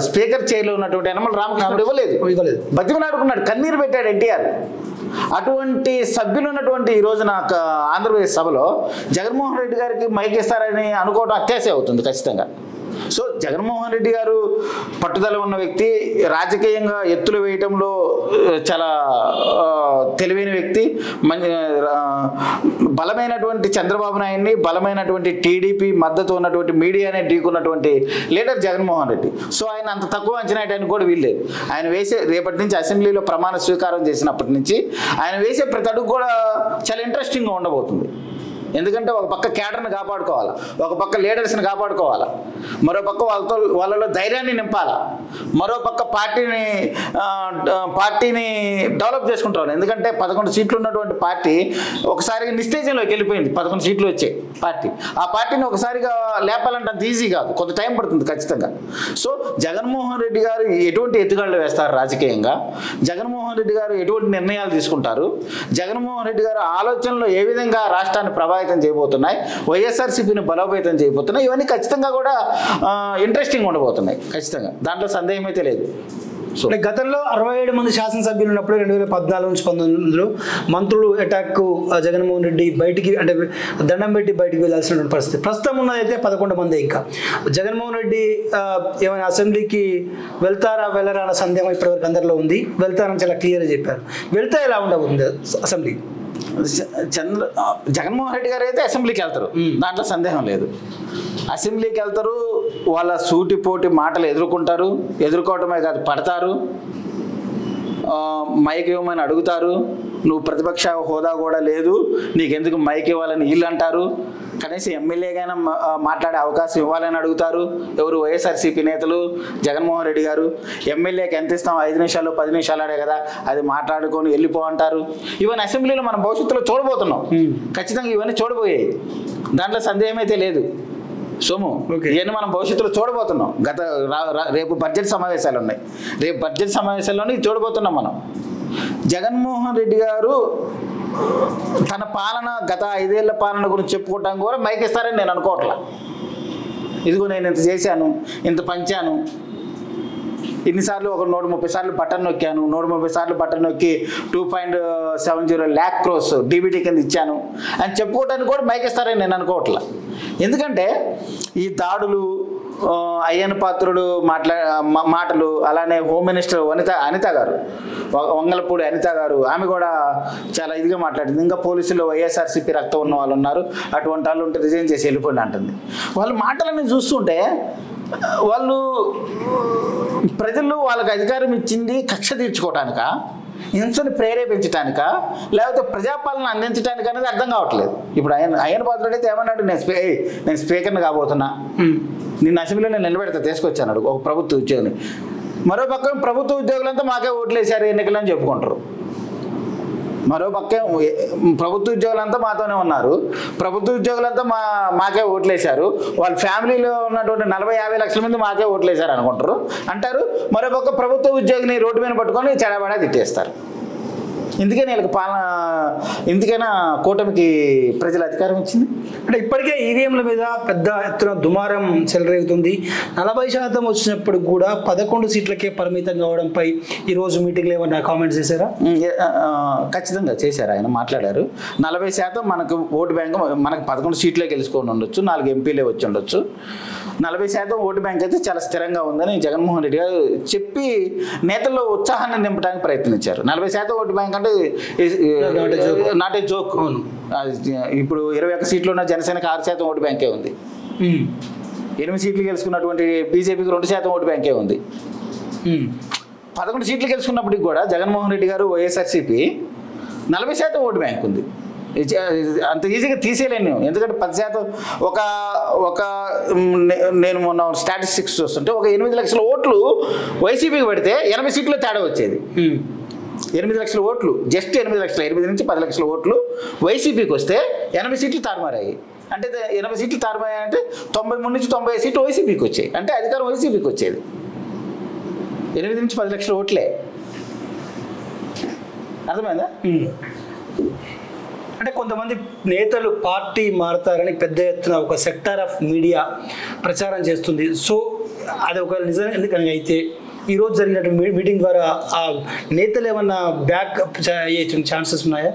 స్పీకర్ చైర్లో ఉన్నటువంటి యనమల రామకృష్ణుడు ఇవ్వలేదు. బతిమలాడుకున్నాడు, కన్నీరు పెట్టాడు ఎన్టీఆర్. అటువంటి సభ్యులు ఉన్నటువంటి ఈ రోజున ఆంధ్రప్రదేశ్ సభలో జగన్మోహన్ రెడ్డి గారికి మైక్ ఇస్తారని అనుకోవడం అత్యాశ అవుతుంది ఖచ్చితంగా. సో జగన్మోహన్ రెడ్డి గారు పట్టుదల ఉన్న వ్యక్తి, రాజకీయంగా ఎత్తులు వేయటంలో చాలా తెలివైన వ్యక్తి, బలమైనటువంటి చంద్రబాబు నాయుడిని, బలమైనటువంటి టీడీపీ మద్దతు ఉన్నటువంటి మీడియానే ఢీకున్నటువంటి లీడర్ జగన్మోహన్ రెడ్డి. సో ఆయన అంత తక్కువ అంచనా వేయడానికి కూడా వీల్లేదు. ఆయన రేపటి నుంచి అసెంబ్లీలో ప్రమాణ స్వీకారం చేసినప్పటి నుంచి ఆయన వేసే ప్రతి అడుగు కూడా చాలా ఇంట్రెస్టింగ్గా ఉండబోతుంది. ఎందుకంటే ఒక పక్క క్యాడర్ని కాపాడుకోవాలి, ఒక పక్క లీడర్స్ని కాపాడుకోవాలి, మరో పక్క వాళ్ళలో ధైర్యాన్ని నింపాలి, మరో పక్క పార్టీని డెవలప్ చేసుకుంటారు. ఎందుకంటే 11 సీట్లు ఉన్నటువంటి పార్టీ ఒకసారిగా నిస్తేజంలోకి వెళ్ళిపోయింది. 11 సీట్లు వచ్చాయి పార్టీ. ఆ పార్టీని ఒకసారిగా లేపాలంటే అంత ఈజీ కాదు, కొంత టైం పడుతుంది ఖచ్చితంగా. సో జగన్మోహన్ రెడ్డి గారు ఎటువంటి ఎత్తుగడలు వేస్తారు రాజకీయంగా, జగన్మోహన్ రెడ్డి గారు ఎటువంటి నిర్ణయాలు తీసుకుంటారు, జగన్మోహన్ రెడ్డి గారు ఆలోచనలు ఏ విధంగా రాష్ట్రాన్ని ప్రభావితం చేయబోతున్నాయి, వైఎస్ఆర్సీపీని బలోపేతం చేయబోతున్నాయి, ఇవన్నీ ఖచ్చితంగా కూడా ఇంట్రెస్టింగ్ ఉండబోతున్నాయి ఖచ్చితంగా, దాంట్లో సందేహం అయితే లేదు. సో గతంలో 67 మంది శాసనసభ్యులు ఉన్నప్పుడు 2014 నుంచి 19లో మంత్రులు అటాక్ జగన్మోహన్ రెడ్డి బయటికి అంటే దండం పెట్టి బయటికి వెళ్ళాల్సినటువంటి పరిస్థితి. ప్రస్తుతం ఉన్నదైతే 11 మంది. ఇంకా జగన్మోహన్ రెడ్డి ఏమైనా అసెంబ్లీకి వెళ్తారా వెళ్ళరా అన్న సందేహం ఇప్పటివరకు అందరిలో ఉంది. వెళ్తారని చాలా క్లియర్గా చెప్పారు. వెళ్తే ఎలా ఉండబోతుంది అసెంబ్లీ? జగన్మోహన్ రెడ్డి గారు అయితే అసెంబ్లీకి వెళ్తారు, దాంట్లో సందేహం లేదు. అసెంబ్లీకి వెళ్తారు, వాళ్ళ సూటిపోటి మాటలు ఎదుర్కోవటమే కాదు పడతారు, మైక్ ఇవ్వమని అడుగుతారు. నువ్వు ప్రతిపక్ష హోదా కూడా లేదు, నీకెందుకు మైక్ ఇవ్వాలని వీళ్ళు అంటారు. కనీసం ఎమ్మెల్యేగానే మాట్లాడే అవకాశం ఇవ్వాలని అడుగుతారు ఎవరు, వైఎస్ఆర్సీపీ నేతలు, జగన్మోహన్ రెడ్డి గారు. ఎమ్మెల్యేకి ఎంత ఇస్తాం, 5 నిమిషాలు 10 నిమిషాలు కదా, అది మాట్లాడుకొని వెళ్ళిపో అంటారు. ఇవన్నీ అసెంబ్లీలో మనం భవిష్యత్తులో చూడబోతున్నాం, ఖచ్చితంగా ఇవన్నీ చూడబోయాయి, దాంట్లో సందేహం అయితే లేదు. సోము ఇవన్నీ మనం భవిష్యత్తులో చూడబోతున్నాం. రేపు బడ్జెట్ సమావేశాలు ఉన్నాయి, రేపు బడ్జెట్ సమావేశాల్లోనే చూడబోతున్నాం మనం. జగన్మోహన్ రెడ్డి గారు తన పాలన గత 5 ఏళ్ల పాలన గురించి చెప్పుకోవటానికి కూడా మైక్ ఇస్తారని నేను అనుకోవట్లా. ఇదిగో నేను ఇంత చేశాను, ఇంత పంచాను, ఇన్నిసార్లు ఒక 130 సార్లు బటన్ నొక్కాను, 130 సార్లు బటన్ నొక్కి 2.70 lakh crores డీబీటీ కింద ఇచ్చాను అని చెప్పుకోవడానికి కూడా మైక్ ఇస్తారని నేను అనుకోవట్లా. ఎందుకంటే ఈ దాడులు, అయ్యన్న పాత్రుడు మాటలు, అలానే హోమ్ మినిస్టర్ అనిత గారు, వంగలపూడి అనిత గారు, ఆమె కూడా చాలా ఇదిగా మాట్లాడింది. ఇంకా పోలీసులు వైఎస్ఆర్సీపీ రక్తం ఉన్న వాళ్ళు ఉన్నారు, అటువంటి వాళ్ళు ఉంటే రిజైన్ చేసి వెళ్ళిపోండి అంటుంది. వాళ్ళ మాటలన్నీ చూస్తుంటే వాళ్ళు ప్రజలు వాళ్ళకి అధికారం ఇచ్చింది కక్ష తీర్చుకోవటానికా, హింసను ప్రేరేపించడానిక లేకపోతే ప్రజాపాలన అందించడానికి అనేది అర్థం కావట్లేదు. ఇప్పుడు అయ్యన పాత్రుడు అయితే ఏమన్నాడు, నేను స్పీకర్ని కాబోతున్నా, నిన్న అసెంబ్లీలో నేను నిలబెడతా తీసుకొచ్చాను ఒక ప్రభుత్వ ఉద్యోగిని. మరో పక్క ప్రభుత్వ ఉద్యోగులంతా మాకే ఓట్లేశారు ఎన్నికలని చెప్పుకుంటారు. మరో పక్క ప్రభుత్వ ఉద్యోగులంతా మాతోనే ఉన్నారు, ప్రభుత్వ ఉద్యోగులంతా మాకే ఓట్లేశారు, వాళ్ళ ఫ్యామిలీలో ఉన్నటువంటి 40-50 లక్షల మంది మాకే ఓట్లేశారు అనుకుంటారు అంటారు. మరో పక్క ప్రభుత్వ ఉద్యోగిని రోడ్డు మీద పట్టుకొని చెడబడా తిట్టేస్తారు. ఎందుకని వీళ్ళకి ఎందుకైనా కూటమికి ప్రజల అధికారం ఇచ్చింది అంటే ఇప్పటికే ఈవీఎంల మీద పెద్ద ఎత్తున దుమారం చెలరేగుతుంది. 40% వచ్చినప్పుడు కూడా 11 సీట్లకే పరిమితం కావడంపై ఈరోజు మీటింగ్లో ఏమన్నా కామెంట్స్ చేశారా? ఖచ్చితంగా చేశారు, ఆయన మాట్లాడారు. 40% మనకు ఓటు బ్యాంక్, మనకు 11 సీట్లే గెలుచుకొని ఉండొచ్చు, 4 ఎంపీలే వచ్చి ఉండొచ్చు. 40% ఓటు బ్యాంక్ అయితే చాలా స్థిరంగా ఉందని జగన్మోహన్ రెడ్డి గారు చెప్పి నేతల్లో ఉత్సాహాన్ని నింపడానికి ప్రయత్నించారు. 40% ఓటు బ్యాంక్ అంటే నాట్ ఏ జోక్. ఇప్పుడు 21 సీట్లు ఉన్న జనసేనకి 6% ఓటు బ్యాంకే ఉంది. 8 సీట్లు గెలుచుకున్నటువంటి బీజేపీకి 2% ఓటు బ్యాంకే ఉంది. 11 సీట్లు గెలుచుకున్నప్పటికి కూడా జగన్మోహన్ రెడ్డి గారు వైఎస్ఆర్సీపీ 40% ఓటు బ్యాంక్ ఉంది. అంత ఈజీగా తీసేయలేను, ఎందుకంటే 10% ఒక నేను మొన్న స్టాటిస్టిక్స్ చూస్తుంటే ఒక 8 లక్షల ఓట్లు వైసీపీకి పెడితే 80 సీట్లు తేడా వచ్చేది. 8 లక్షల ఓట్లు, జస్ట్ 8 లక్షల, 8 నుంచి 10 లక్షల ఓట్లు వైసీపీకి వస్తే 80 సీట్లు తారుమారాయి. అంటే 80 సీట్లు తారుమారాయి అంటే 93 నుంచి 90 సీట్లు వైసీపీకి వచ్చాయి. అంటే అధికారం వైసీపీకి వచ్చేది. 8 నుంచి 10 లక్షల ఓట్లే. అర్థమైందా? అంటే కొంతమంది నేతలు పార్టీ మారతారని పెద్ద ఎత్తున ఒక సెక్టార్ ఆఫ్ మీడియా ప్రచారం చేస్తుంది. సో అది ఒక నిజం. ఎందుకని అయితే ఈరోజు జరిగినటువంటి మీటింగ్ ద్వారా ఆ నేతలు ఏమన్నా బ్యాక్ అయ్యే ఛాన్సెస్ ఉన్నాయా?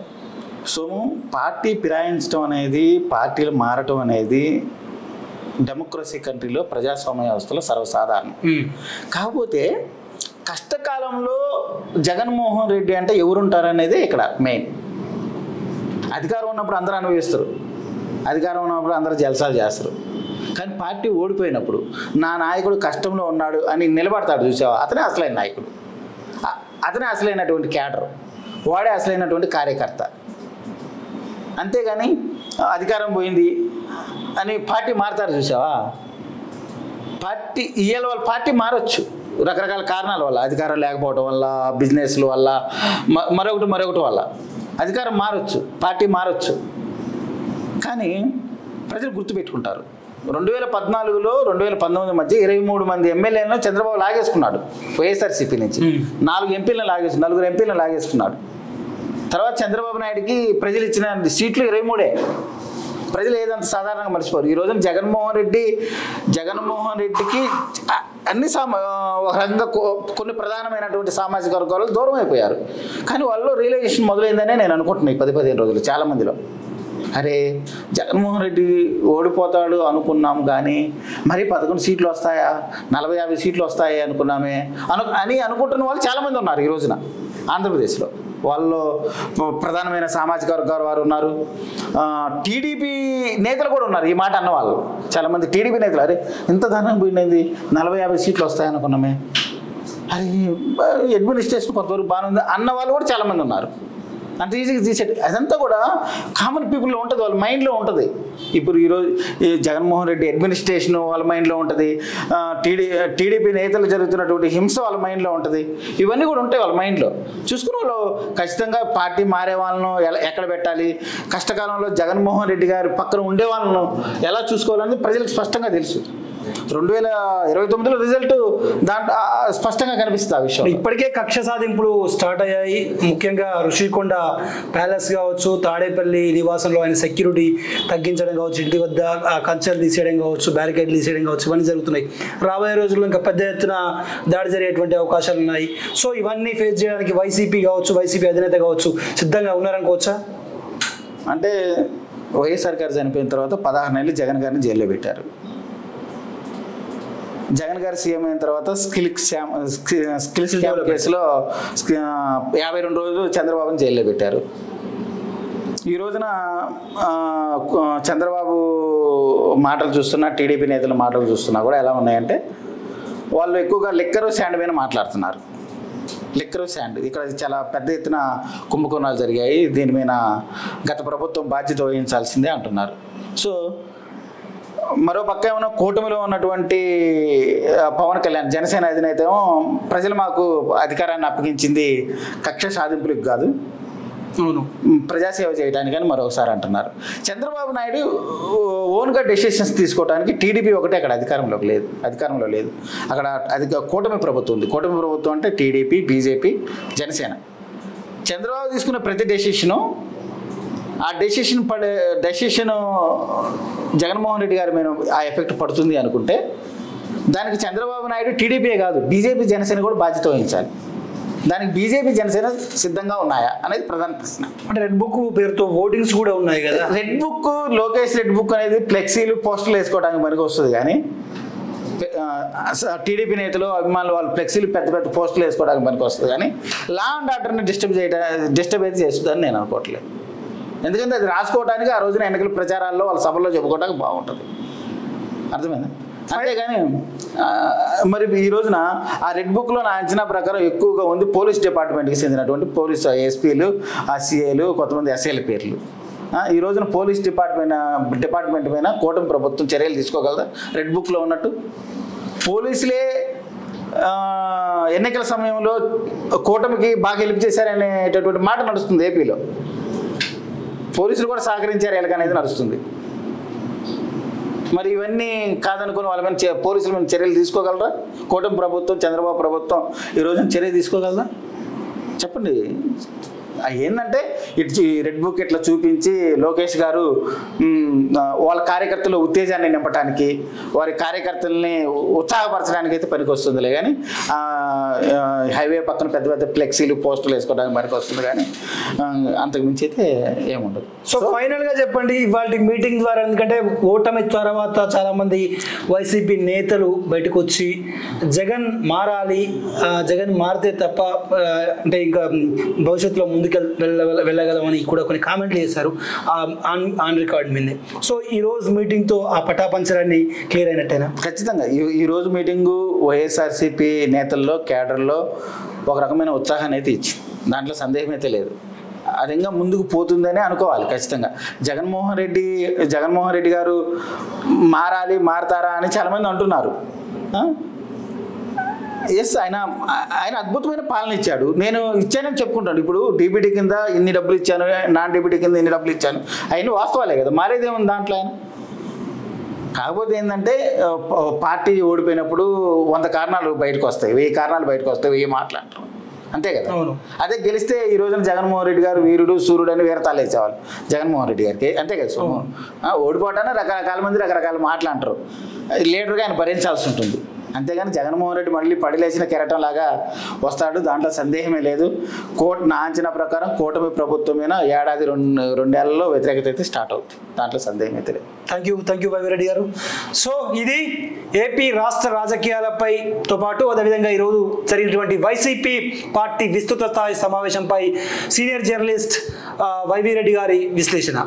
సో పార్టీ ఫిరాయించడం అనేది, పార్టీలు మారటం అనేది డెమోక్రసీ కంట్రీలో, ప్రజాస్వామ్య వ్యవస్థలో సర్వసాధారణం. కాకపోతే కష్టకాలంలో జగన్మోహన్ రెడ్డి అంటే ఎవరుంటారనేది ఇక్కడ మెయిన్. అధికారం ఉన్నప్పుడు అందరూ అనుభవిస్తారు, అధికారం ఉన్నప్పుడు అందరూ జల్సాలు చేస్తారు. కానీ పార్టీ ఓడిపోయినప్పుడు నా నాయకుడు కష్టంలో ఉన్నాడు అని నిలబడతాడు, చూసావా? అతనే అసలైన నాయకుడు, అతనే అసలైనటువంటి క్యాడర్, వాడే అసలైనటువంటి కార్యకర్త. అంతేగాని అధికారం పోయింది అని పార్టీ మారుతారు, చూసావా? పార్టీ ఇవాళ వాళ్ళ పార్టీ మారచ్చు రకరకాల కారణాల వల్ల, అధికారం లేకపోవడం వల్ల, బిజినెస్ల వల్ల, మరొకటి వల్ల అధికారం మారచ్చు, పార్టీ మారచ్చు. కానీ ప్రజలు గుర్తుపెట్టుకుంటారు. 2014లో 2019 మధ్య 23 మంది ఎమ్మెల్యేలను చంద్రబాబు లాగేసుకున్నాడు వైఎస్ఆర్సీపీ నుంచి. 4 ఎంపీలను లాగేసుకున్నాడు. తర్వాత చంద్రబాబు నాయుడికి ప్రజలు ఇచ్చిన సీట్లు 23. ప్రజలు ఏదంత సాధారణంగా మర్చిపోరు. ఈ రోజున జగన్మోహన్ రెడ్డికి అన్ని ఒక రకంగా కొన్ని ప్రధానమైనటువంటి సామాజిక వర్గాలు దూరం అయిపోయారు. కానీ వాళ్ళు రియలైజేషన్ మొదలైందనే నేను అనుకుంటున్నాను ఈ 10-15 రోజులు చాలామందిలో. అరే జగన్మోహన్ రెడ్డి ఓడిపోతాడు అనుకున్నాం, కానీ మరి 11 సీట్లు వస్తాయా, 40-50 సీట్లు వస్తాయి అనుకున్నామే అని అనుకుంటున్న వాళ్ళు చాలామంది ఉన్నారు ఈ రోజున ఆంధ్రప్రదేశ్లో. వాళ్ళు ప్రధానమైన సామాజిక వర్గాల వారు ఉన్నారు, టీడీపీ నేతలు కూడా ఉన్నారు. ఈ మాట అన్న వాళ్ళు చాలామంది టీడీపీ నేతలు, అరే ఇంత ధనం పోయింది, 40-50 సీట్లు వస్తాయనుకున్నామే, అది అడ్మినిస్ట్రేషన్ కొంతవరకు బాగానే ఉంది అన్న వాళ్ళు కూడా చాలామంది ఉన్నారు. అంత ఈజీగా తీసేది అదంతా కూడా కామన్ పీపుల్లో ఉంటుంది, వాళ్ళ మైండ్లో ఉంటుంది. ఇప్పుడు ఈరోజు జగన్మోహన్ రెడ్డి అడ్మినిస్ట్రేషన్ వాళ్ళ మైండ్లో ఉంటుంది, టీడీపీ నేతలు జరుగుతున్నటువంటి హింస వాళ్ళ మైండ్లో ఉంటుంది. ఇవన్నీ కూడా ఉంటాయి వాళ్ళ మైండ్లో. చూసుకుని వాళ్ళు ఖచ్చితంగా పార్టీ మారే వాళ్ళను ఎక్కడ పెట్టాలి, కష్టకాలంలో జగన్మోహన్ రెడ్డి గారి పక్కన ఉండే వాళ్ళను ఎలా చూసుకోవాలనేది ప్రజలకు స్పష్టంగా తెలుసు. 2029లో రిజల్ట్ దాంట్లో స్పష్టంగా కనిపిస్తుంది ఆ విషయం. ఇప్పటికే కక్ష సాధింపులు స్టార్ట్ అయ్యాయి. ముఖ్యంగా ఋషికొండ ప్యాలెస్ కావచ్చు, తాడేపల్లి నివాసంలో ఆయన సెక్యూరిటీ తగ్గించడం కావచ్చు, ఇంటి వద్ద కంచెలు తీసేయడం కావచ్చు, బ్యారికేడ్లు తీసేయడం కావచ్చు, ఇవన్నీ జరుగుతున్నాయి. రాబోయే రోజుల్లో ఇంకా పెద్ద ఎత్తున దాడి జరిగేటువంటి అవకాశాలు ఉన్నాయి. సో ఇవన్నీ ఫేస్ చేయడానికి వైసీపీ అధినేత కావచ్చు సిద్ధంగా ఉన్నారనుకోవచ్చా? అంటే వైఎస్ఆర్ గారు చనిపోయిన తర్వాత 16 నెలలు జగన్ గారిని జైల్లో పెట్టారు. జగన్ గారు సీఎం అయిన తర్వాత స్కిల్స్ స్కామ్ కేసులో 52 రోజులు చంద్రబాబుని జైల్లో పెట్టారు. ఈ రోజున చంద్రబాబు మాటలు చూస్తున్నా, టీడీపీ నేతల మాటలు చూస్తున్నా కూడా ఎలా ఉన్నాయంటే వాళ్ళు ఎక్కువగా లిక్కర్ శాండ్ మీద మాట్లాడుతున్నారు. లిక్కర్ శాండ్ ఇక్కడ చాలా పెద్ద ఎత్తున కుంభకోణాలు జరిగాయి, దీని మీద గత ప్రభుత్వం బాధ్యత వహించాల్సిందే అంటున్నారు. సో మరో పక్క ఏమైనా కూటమిలో ఉన్నటువంటి పవన్ కళ్యాణ్ జనసేన అధినేత ఏమో ప్రజలు మాకు అధికారాన్ని అప్పగించింది కక్ష సాధింపులకు కాదు, ప్రజాసేవ చేయడానికని మరొకసారి అంటున్నారు. చంద్రబాబు నాయుడు ఓన్గా డెసిషన్స్ తీసుకోవడానికి టీడీపీ ఒకటే అక్కడ అధికారంలో లేదు. అక్కడ కూటమి ప్రభుత్వం ఉంది. కూటమి ప్రభుత్వం అంటే టీడీపీ, బీజేపీ, జనసేన. చంద్రబాబు తీసుకున్న ప్రతి డెసిషను ఆ డెసిషన్ జగన్మోహన్ రెడ్డి గారి మీద ఆ ఎఫెక్ట్ పడుతుంది అనుకుంటే దానికి చంద్రబాబు నాయుడు టీడీపీ కాదు, బీజేపీ, జనసేన కూడా బాధ్యత వహించాలి. దానికి బీజేపీ, జనసేన సిద్ధంగా ఉన్నాయా అనేది ప్రధాన ప్రశ్న. అంటే రెడ్ బుక్ పేరుతో ఓటింగ్స్ కూడా ఉన్నాయి కదా. Red book, Lokesh red book అనేది ఫ్లెక్సీలు, పోస్టులు వేసుకోవడానికి మనకు వస్తుంది, కానీ టీడీపీ నేతలు, అభిమానులు వాళ్ళు ఫ్లెక్సీలు, పెద్ద పెద్ద పోస్టులు వేసుకోవడానికి మనకు వస్తుంది, కానీ లా అండ్ ఆర్డర్ని డిస్టర్బ్ అయితే చేస్తుందని నేను అనుకోవట్లేదు. ఎందుకంటే అది రాసుకోవడానికి ఆ రోజున ఎన్నికల ప్రచారాల్లో వాళ్ళ సభల్లో చెప్పుకోవడానికి బాగుంటుంది. అర్థమైందా? అంతేగాని మరి ఈ రోజున ఆ రెడ్ బుక్లో నా అంచనా ప్రకారం ఎక్కువగా ఉంది పోలీస్ డిపార్ట్మెంట్కి చెందినటువంటి పోలీస్ ఎస్పీలు, సిఐలు, కొంతమంది ఎస్ఐల పేర్లు. ఈ రోజున పోలీస్ డిపార్ట్మెంట్ పైన కూటమి ప్రభుత్వం చర్యలు తీసుకోగలదా రెడ్ బుక్లో ఉన్నట్టు? పోలీసులే ఎన్నికల సమయంలో కూటమికి బాగా హెల్ప్ చేశారనేటటువంటి మాట నడుస్తుంది ఏపీలో. పోలీసులు కూడా సహకరించారు ఎలాగనేది నడుస్తుంది. మరి ఇవన్నీ కాదనుకుని వాళ్ళ మీద పోలీసుల మీద చర్యలు తీసుకోగలరా కూటమి ప్రభుత్వం, చంద్రబాబు ప్రభుత్వం ఈ రోజున చర్య తీసుకోగలరా? చెప్పండి. ఏంటంటే ఇటు రెడ్ బుక్ ఇట్లా చూపించి లోకేష్ గారు వాళ్ళ కార్యకర్తల ఉత్తేజాన్ని నింపడానికి, వారి కార్యకర్తల్ని ఉత్సాహపరచడానికి అయితే పనికి వస్తుందిలే, కానీ హైవే పక్కన పెద్ద పెద్ద ఫ్లెక్సీలు, పోస్టులు వేసుకోవడానికి పనికి వస్తుంది, కానీ అంతకుమించి అయితే ఏముండదు. సో ఫైనల్గా చెప్పండి ఇవాళ మీటింగ్ ద్వారా, ఎందుకంటే ఓటమి తర్వాత చాలామంది వైసీపీ నేతలు బయటకు వచ్చి జగన్ మారాలి, జగన్ మారితే తప్ప అంటే ఇంకా భవిష్యత్తులో ముందుకు వెళ్ళగలమని కూడా కొన్ని కామెంట్లు చేశారు ఆన్ రికార్డ్ మీద. సో ఈ రోజు మీటింగ్తో ఆ పటాపంచరాన్ని క్లియర్ అయినట్టేనా? ఖచ్చితంగా ఈ రోజు మీటింగు వైఎస్ఆర్సీపీ నేతల్లో, కేడర్లో ఒక రకమైన ఉత్సాహాన్ని అయితే ఇచ్చింది, దాంట్లో సందేహం అయితే లేదు. అది ఇంకా ముందుకు పోతుందనే అనుకోవాలి ఖచ్చితంగా. జగన్మోహన్ రెడ్డి గారు మారతారా అని చాలామంది అంటున్నారు. ఎస్, ఆయన అద్భుతమైన పాలన ఇచ్చాడు. నేను ఇచ్చానని చెప్పుకుంటాను. ఇప్పుడు డీబీటీ కింద ఇన్ని డబ్బులు ఇచ్చాను, నాన్ డీబీటీ కింద ఇన్ని డబ్బులు ఇచ్చాను, అవన్నీ వాస్తవాలే కదా, మారేదేముంది దాంట్లో ఆయన. కాకపోతే ఏంటంటే పార్టీ ఓడిపోయినప్పుడు 100 కారణాలు బయటకు వస్తాయి, 1000 కారణాలు బయటకు వస్తాయి, 1000 మాట్లాడతారు, అంతే కదా. అదే గెలిస్తే ఈ రోజున జగన్మోహన్ రెడ్డి గారు వీరుడు, సూర్యుడు అని వీరతాలు వేసేవాళ్ళు జగన్మోహన్ రెడ్డి గారికి, అంతే కదా. ఓడిపోవటాన్ని రకరకాల మంది రకరకాల మాట్లాడతారు, లీడర్గా ఆయన భరించాల్సి ఉంటుంది. అంతేగాని జగన్మోహన్ రెడ్డి మళ్ళీ పడిలేసిన కెరటం లాగా వస్తాడు, దాంట్లో సందేహమే లేదు. నా అంచనా ప్రకారం కూటమి ప్రభుత్వం మీద ఏడాది 2 ఏళ్లలో వ్యతిరేకత అయితే స్టార్ట్ అవుతుంది, దాంట్లో సందేహం అయితే లేదు. థ్యాంక్ యూ వైవిరెడ్డి గారు. సో ఇది ఏపీ రాష్ట్ర రాజకీయాలపైతో పాటు అదేవిధంగా ఈరోజు జరిగినటువంటి వైసీపీ పార్టీ విస్తృత స్థాయి సమావేశంపై సీనియర్ జర్నలిస్ట్ వైవిరెడ్డి గారి విశ్లేషణ.